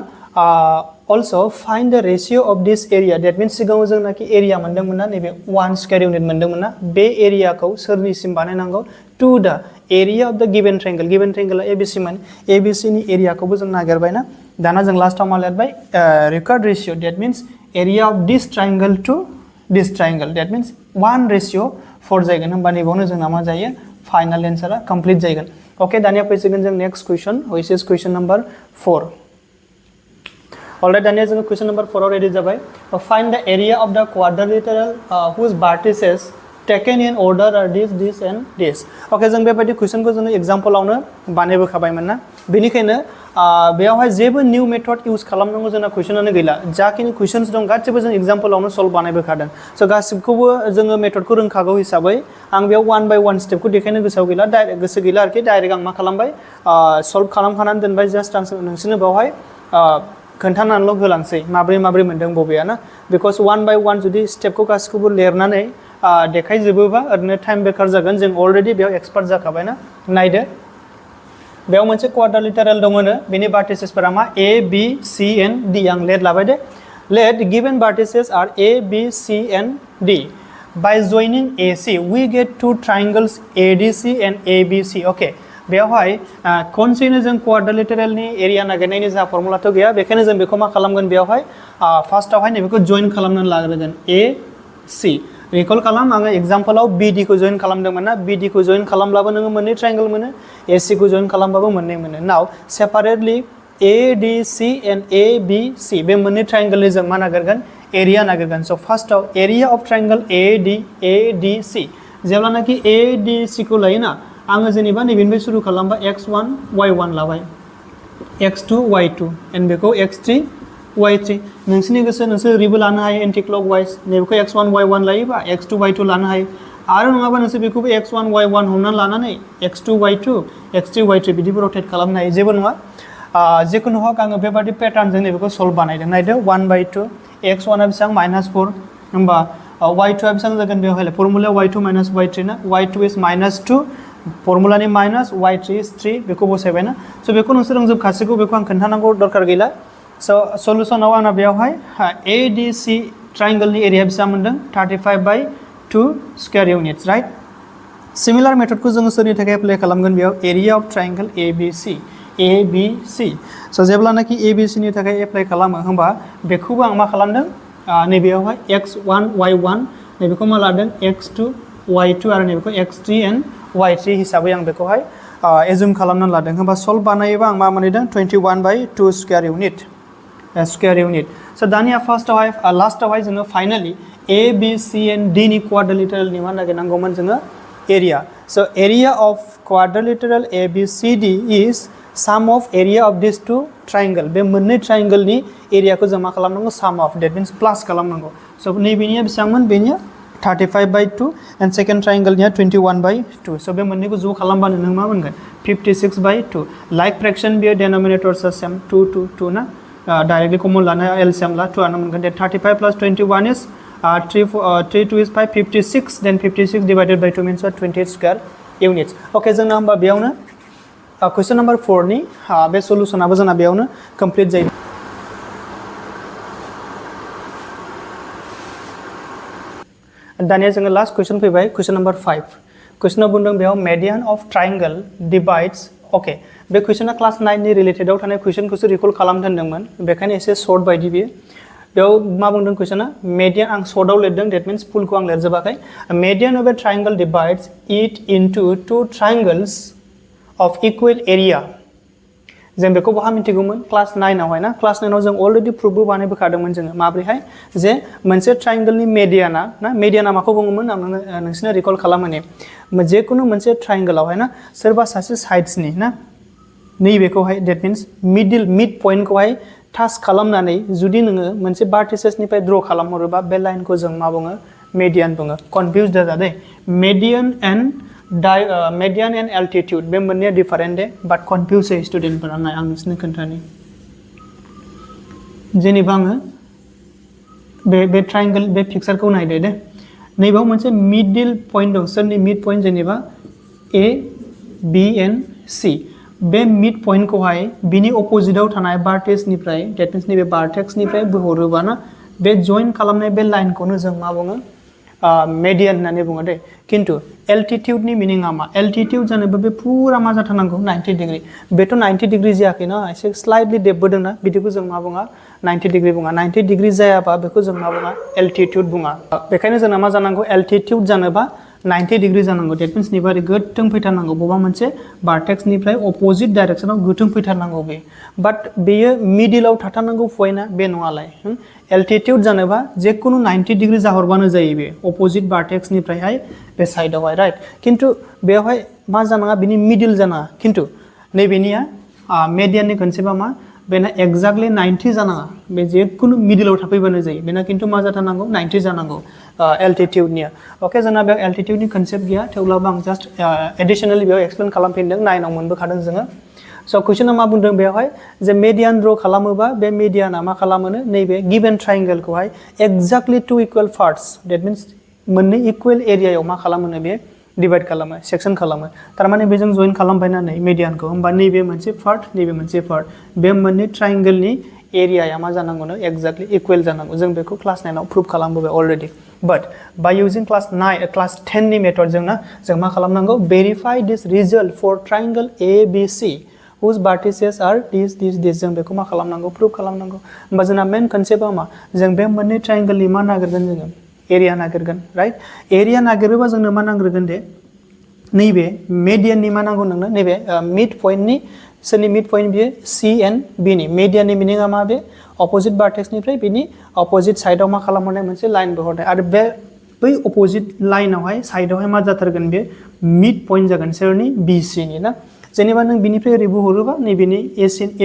also find the ratio of this area that means सिगाङाव जोंनाखि एरिया मोनदोंमोन ना नैबे 1 स्क्वायर इउनिट मोनदोंमोन ना बे एरियाखौ सोरनिसिम बानायनांगौ to the area of the given triangle ABC मोन ABC नि एरियाखौबो जों नागिरबायना दाना जों लास्टआव मा लिरबाय required ratio that means area of this triangle to this triangle that means 1:4 जायगोन होमबा नैबावनो जोंना मा जायो फाइनल एन्सारा कंप्लीट जायगोन ओके दानिया फैसिगोन जों next question which is question number 4 alright दानिया जों क्वेश्चन नंबर 4 आव रेडी जाबाय find the area of the quadrilateral whose vertices taken in order are this and this okay जों बेबायदि क्वेश्चनखौ जों एग्जांपलावनो बानायबोखाबायमोन ना बेनिखायनो बेयावहाय जेबो निउ मेथड इउज खालामनांगौ जोंना क्वेश्चनानो गैला जाखिनि क्वेश्चन्स दं गासिबो जों एग्जांपलावनो सल्व बानायबोखादों सो गासिबखौबो जोङो मेथडखौ रोंखागौ हिसाबै आं बेयाव 1 by 1 स्टेपखौ देखायनो गोसो गैला आरोखि डाइरेक्ट आं मा खालामबाय सल्व खालामखानानै दोनबाय जास्ट आं नोंसोरनो बेवहाय खोन्थानानैल' होलांसै माब्रै मोनदों बबेया ना बिकज 1 by 1 जुदि स्टेपखौ गासिखौबो लिरनानै देखायजोबोबा ओरैनो टाइम बेकार जागोन जों अलरेडि बेयाव एक्सपार्ट जाखाबायना नायदो बेयाव मोनसे क्वाड्रिलेटरल दङनो बेनि verticesफोरा मा A B C and D आं लेट लाबाय दे let given vertices are A B C and D by joining AC we get two triangles ADC and ABC okay बेवहाय खनसेनो जों क्वाड्रिलेटरलनि एरिया नागिरनायनि जा फर्मुलाथ' गैया बेखायनो जों बेखौ मा खालामगोन बेवहाय फार्स्टआवहाय नैबेखौ जइन खालामनानै लाग्रोगोन AC रिकल खालाम आङो एग्जांपलाव BD खौ जइन खालामदोंमोन ना BD खौ जइन खालामब्लाबो नोङो मोननै ट्रायंगल मोनो AC खौ जइन खालामबाबो मोननै mono now separately ADC and ABC बे मोननै ट्रायंगलनि जों मा नागिरगोन एरिया नागिरगोन सो फार्स्टआव एरिया अफ ट्रायंगल ADC जेब्लानाखि ADC खौ लायोना आङो जेनेबा नैबेनिफ्राय सुरु खालामबा x1 y1 लाबाय x2 y2 एन्ड बेखौ x3 y3 नोंसोरनि गोसो नोंसोर ओरैबो लानो हायो एन्टि क्लकवाइज नैबेखौ x1 y1 लायोबा x2 y2 लानो हायो आरो नङाबा नोंसोर बेखौबो x1 y1 हमनानै लानानै x2 y2 x3 y3 बिदिबो रटेट खालामनो हायो जेबो नङा जिखुनु हक आङो बेबादि पेटार्नजों नैबेखौ सल्भ बानायदों नायदो 1/2 x1 आ बेसेबां -4 होमबा y2 आ बेसेबां जागोन बेवहाय फर्मुलायाव y2 - y3 ना y2 is -2 फर्मुलानि minus y3 is 3 बेखौ बसायबायना स' बेखौ नोंसोर रोंजोबखासिगौ बेखौ आं खोन्थानांगौ दरकार गैला स' सल्युसनाव आंना बेवहाय ADC ट्रायंगलनि एरिया बेसेबां मोनदों 35/2 स्क्वायर इउनिट्स राइट सिमिलार मेथडखौ जोङो सोरनि थाखाय एप्लाइ खालामगोन बेयाव एरिया अफ ट्रायंगल ABC स' जेब्लानाखि ABC नि थाखाय एप्लाइ खालामो होमबा बेखौबो आं मा खालामदों नैबेयावहाय x1 y1 नैबेखौ मा लादों x2 y2 आरो नैबेखौ x3 and y3 हिसाबै आं बेखौहाय एजुम खालामनानै लादों होमबा सल्भ बानायोबा आं मा मोनहैदों 21/2 स्क्वायर इउनिट स' दानिया फार्स्टआवहाय लास्टआवहाय जोङो फाइनालि ABC and D नि क्वाड्रिलेटरलनि मा नागिरनांगौमोन जोङो एरिया स' area of quadrilateral ABCD is sum of area of these two triangle बे मोननै ट्रायंगलनि एरियाखौ जों मा खालामनांगौ sum of that means प्लास खालामनांगौ स' नैबेनिया बेसेबांमोन बेनिया 35/2 and second triangle निया 21/2 स' बे मोननैखौ ज' खालामबानो नों मा मोनगोन 56/2 लाइक फ्रेक्शन बेयो डिनोमिनेटर्स सेम 2 ना डाइरेक्टली कमन लाना एलसीएम ला 2 आनो मोनगोन then 35 + 21 is 3 2 is 5 56 then 56 divided by 2 means 28 square units okay जोंना होमबा बेयावनो क्वेश्चन नम्बर 4 नि बे सल्युसनाबो जोंना बेयावनो कमप्लीट जायो दानिया जोङो लास्ट क्वेश्चन फैबाय क्वेश्चन नम्बर 5 क्वेश्चनाव बुंदों बेयाव median of triangle divides okay बे क्वेश्चना क्लास 9 नि रिलेटेडआव थानाय क्वेश्चनखौसो रिकल खालामदोंमोन बेखायनो एसे शर्ट बायदि बियो बेयाव मा बुंदों क्वेश्चना मेडियान आं शर्टआव लिरदों दैट मीन्स फुलखौ आं लिरजोबाखै median of a triangle divides it into two triangles of equal area जों बेखौ बहा मिथिगौमोन क्लास 9 आवहाय ना क्लास 9 आव जों अलरेडी प्रुफबो बानायबोखादोंमोन जोङो माब्रैहाय जे मोनसे ट्रायंगलनि मेडियाना ना मेडियाना माखौ बुङोमोन आं नोंसिनो रिकल खालामोने जेखुनु मोनसे ट्रायंगलावहाय ना सोरबा सासे साइड्सनि ना नैबेखौहाय दैट मीन्स मिड पॉइंटखौहाय टाच खालामनानै जुदि नोङो मोनसे भार्टिसेसनिफ्राय ड्र खालामहरोबा बे लाइनखौ जों मा बुङो मेडियान बुङो कन्फ्यूज दाजा दे मेडियान एंड एल्टीट्यूड बे मोननैया डिफरेंट दे बाट कन्फ्यूज जायो स्टुडेन्टफोरा नाय आं नोंसोरनो खोन्थानि जेनेबा आङो बे ट्रायंगल बे पिक्चारखौ नायदो दे नैबाव मोनसे मिडिल पॉइंट दं सोरनि मिड पॉइंट जेनेबा A B and C बे मिड पॉइंटखौहाय बिनि अपोजिटआव थानाय भार्टेक्सनिफ्राय दैट मीन्स नैबे भार्टेक्सनिफ्राय बोहरोबा ना बे जइन खालामनाय बे लाइनखौनो जों मा बुङो मेडियान होननानै बुङो दे किन्तु एल्टीट्यूडनि मिनिंआ मा एल्टीट्यूड जानोबा बे पूरा मा जाथारनांगौ 90 डिग्री बेथ' 90 डिग्री जायाखै ना एसे स्लाइटलि देबबोदों ना बिदिखौ जों मा बुङा 90 डिग्री बुङा 90 डिग्री जायाबा बेखौ जों मा बुङा एल्टीट्यूड बुङा बेखायनो जोंना मा जानांगौ एल्टीट्यूड जानोबा 90 डिग्री जानांगौ दैट मीन्स निबारि गोथों फैथारनांगौ बबा मोनसे भार्टेक्सनिफ्राय अपोजिट डाइरेक्शनाव गोथों फैथारनांगौ बे बाट बेयो मिडिलाव थाथारनांगौ पॉइन्टआ बे नङालाय एल्टीट्यूड जानोबा जेखुनु 90 डिग्री जाहरबानो जायो बे अपोजिट भार्टेक्सनिफ्रायहाय बे साइडआवहाय राइट किन्तु बेवहाय मा जानाङा बिनि मिडिल जानाङा किन्तु नैबेनिया मेडियाननि कनसेप्टआ मा बेना एक्जाक्टली 90 जानाङा बे जेखुनु मिडिलाव थाफैबानो जायो बेना किन्तु मा जाथारनांगौ 90 जानांगौ एल्टीट्यूडनिया ओके जोंना बेयाव एल्टीट्यूडनि कनसेप्ट गैया थेवब्लाबो आं जास्ट एडिशनेलि बेयाव एक्सप्लेन खालामफिनदों 9 आव मोनबोखादों जोङो स' क्वेश्चना मा बुंदों बेवहाय जे मेडियान ड्र खालामोबा बे मेडियाना मा खालामोनो नैबे गिवन ट्रायंगलखौहाय exactly two equal parts that means मोननै इक्वल एरियायाव मा खालामोनो बे डिवाइड खालामो सेक्शन खालामो तारमाने बेजों जइन खालामबायना नै मेडियानखौ होमबा नैबे मोनसे पार्ट नैबे मोनसे पार्ट बे मोननै ट्रायंगलनि एरियाया मा जानांगौनो एक्जाक्टली इक्वल जानांगौ जों बेखौ क्लास 9 आव प्रूफ खालामबोबाय already but by using class 10 नि मेथडजों ना जों मा खालामनांगौ verify this result for triangle ABC whose vertices are this जों बेखौ मा खालामनांगौ प्रूफ खालामनांगौ होमबा जोंना मेन कनसेप्टआ मा जों बे मोननै ट्रायंगलनि मा नागिरगोन जोङो एरिया नागिरगोन राइट एरिया नागिरोबा जोंनो मा नांग्रोगोन दे नैबे मेडियाननि मा नांगौ नोंनो नैबे मिड पॉइंटनि सोरनि मिड पॉइंट बियो C and B नि मेडियाननि मिनिंआ मा बे अपोजिट भार्टेक्सनिफ्राय बिनि अपोजिट साइडआव मा खालामहरनाय मोनसे लाइन बोहरनाय आरो बे बै अपोजिट लाइनावहाय साइडआवहाय मा जाथारगोन बे मिड पॉइंट जागोन सोरनि BC नि ना जेनेबा नों बिनिफ्राय ओरै बोहरोबा नैबेनि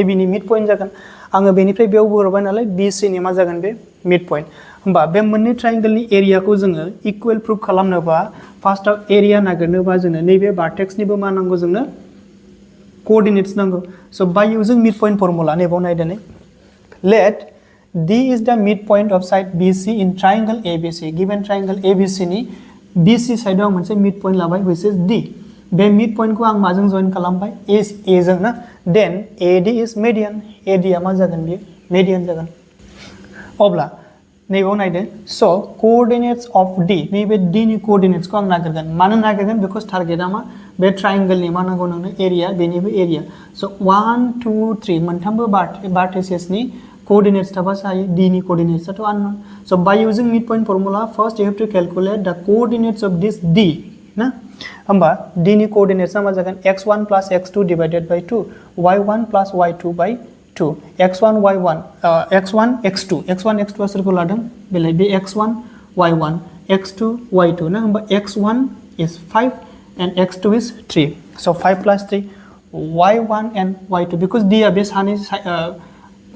AB नि मिड पॉइंट जागोन आङो बेनिफ्राय बेयाव बोहरबाय नालाय BC नि मा जागोन बे मिड पॉइंट होमबा बे मोननै ट्रायंगलनि एरियाखौ जोङो इक्वल प्रूफ खालामनोबा फार्स्टआव एरिया नागिरनोबा जोङो नैबे भार्टेक्सनिबो मा नांगौ जोंनो कोऑर्डिनेट्स नांगौ so by using mid point formula नैबाव नायदोनै let D is the midpoint of side BC in triangle ABC given triangle ABC नि BC साइडआव मोनसे midpoint लाबाय which is D bay midpoint को आं माजों जॉइन खालामबाय A जों ना then AD is median AD आ मा जागोन बियो median जागोन अब्ला नैबाव नायदो so coordinates of D नैबे D नि coordinates को आं नागिरगोन मानो नागिरगोन because टारगेटआ मा बे ट्रायंगल नि मा नांगौ नोंनो एरिया बेनिबो एरिया so 1 2 3 मोनथामबो vertices नि coordinates थाबासो हायो D नि coordinates आथ' unknown so by using midpoint formula first you have to calculate the coordinates of this D ना होमबा D नि coordinates मा जागोन x1 plus x2 divided by 2 y1 plus y2 by 2 x1 y1 x1 x2 सोरखौ लादों बेलाय बे x1 y1 x2 y2 ना होमबा x1 is 5 and x2 is 3 so 5 plus 3 y1 and y2 because D आ बे सानै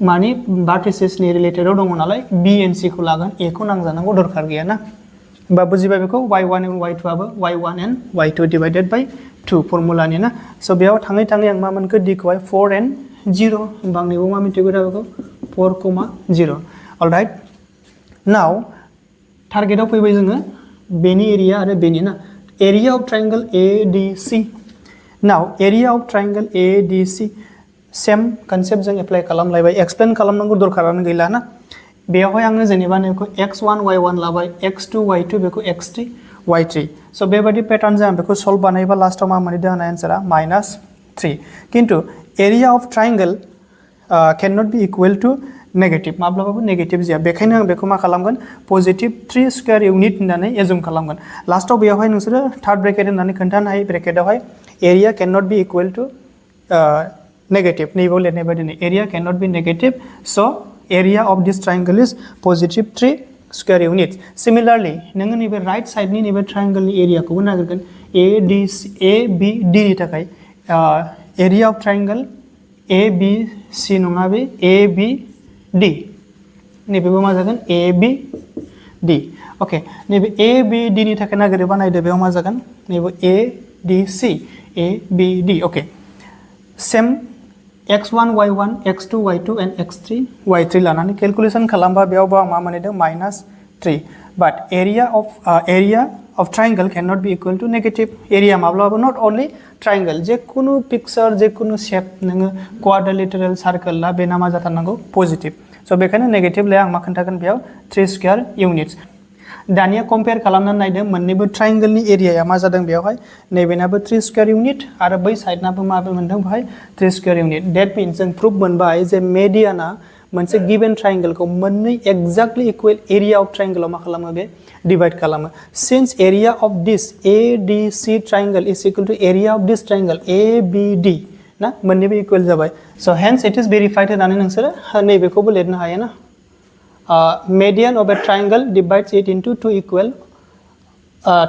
माने vertices नि रिलेटेड दङ नालाय B and C खौ लागोन A खौ नांजानांगौ दरकार गैया ना होमबा बुजिबाय बेखौ y1 and y2 आबो y1 and y2 divided by 2 formula नि ना सो बेयाव थाङै थाङै आं मा मोनखो D खौहाय 4 and 0 होमबा आं नैबाव मा मिथिगौ दा बेखौ 4,0 अलराइट नाउ टारगेटआव फैबाय जोङो बेनि एरिया आरो बेनि ना area of triangle ADC now area of triangle ADC same concept जों एप्लाइ खालामलायबाय एक्सप्लेन खालामनांगौ दरकारानो गैला ना बेयावहाय आङो जेनेबा नैखौ x1 y1 लाबाय x2 y2 बेखौ x3 y3 सो बेबायदि पैटर्न जों बेखौ सल्व बानायबा लास्टआव मा मोनैदों आंना आन्सारा -3 किन्तु area of triangle can not be equal to negative माब्लाबाबो नेगेटिव जाया बेखायनो आं बेखौ मा खालामगोन पजिटिव 3 स्क्वायर यूनिट होननानै एजुम खालामगोन लास्टआव बेयावहाय नोंसोरो थर्ड ब्रैकेट होननानै खोन्थानो हायो ब्रैकेटआवहाय area can not be equal to negative नैबाव लिरनाय बायदिनो area cannot be negative so area of this triangle is positive 3 square units similarly नोङो नैबे right side नि नैबे triangle नि area खौबो नागिरगोन ABD नि थाखाय area of triangle ABC नङा बे ABD नैबेबो मा जागोन ABD ओके नैबे ABD नि थाखाय नागिरोबा नायदो बेयाव मा जागोन नैबे ADC ABD okay same x1 y1 x2 y2 and x3 y3 लानानै कैलकुलेशन खालामबा बेयावबा मा मोनैदों -3 but area of triangle cannot be equal to negative area माब्लाबाबो not only triangle जेखुनु पिक्चर जेखुनु शेप नोङो क्वाड्रिलेटरल सर्कल ला बेना मा जाथारनांगौ पजिटिव सो बेखायनो नेगेटिभ लाय आं मा खोन्थागोन बेयाव 3 स्क्वायर यूनिट्स दानिया कम्पेयर खालामनानै नायदो मोननैबो ट्रायंगलनि एरियाया मा जादों बेयावहाय नैबेनाबो 3 स्क्वायर यूनिट आरो बै साइडनाबो माबे मोनदों बेहाय 3 स्क्वायर यूनिट दैट मीन्स जों प्रूफ मोनबाय जे मेडियाना मोनसे गिवन ट्रायंगलखौ मोननै एक्जेक्टली इक्वल एरिया ऑफ ट्रायंगलाव मा खालामो बे डिवाइड खालामो since area of this ADC triangle is equal to area of this triangle ABD ना मोननैबो इक्वल जाबाय so hence it is verified होनानै नोंसोरो नैबेखौबो लिरनो हायो ना median of a triangle divides it into two equal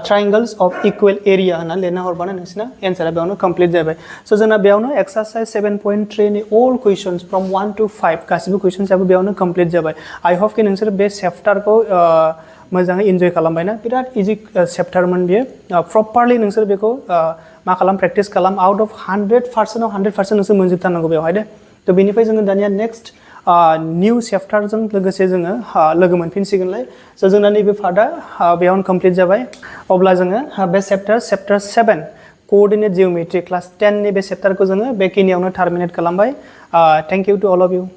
triangles of equal area होना लेना हरबानो नोंसिना आन्सारा बेयावनो कमप्लीट जाबाय सो जोंना बेयावनो एक्सरसाइज 7.3 नि ऑल क्वेश्चंस फ्रॉम 1 to 5 गासिबो क्वेश्चन्सआबो बेयावनो कमप्लीट जाबाय आई होप कि नोंसोर बे चैप्टारखौ मोजाङै एन्जय खालामबायना बिराद इजी चैप्टारमोन बियो प्रपारलि नोंसोर बेखौ मा खालाम प्रेक्टिस खालाम आउट ऑफ 100% आव 100% नोंसोर मोनजोबथारनांगौ बेयावहाय दे तो बेनिफ्राय जोङो दानिया नेक्स्ट न्यू चैप्टारजों लोगोसे जोङो लोगो मोनफिनसिगोनलाय सो जोंना नैबे पार्टआ बेयावनो कमप्लीट जाबाय अब्ला जोङो बे चैप्टर 7 कोऑर्डिनेट जियोमेट्री क्लास 10 नि बे चैप्टारखौ जोङो बेखिनियावनो टर्मिनेट खालामबाय thank you to all of you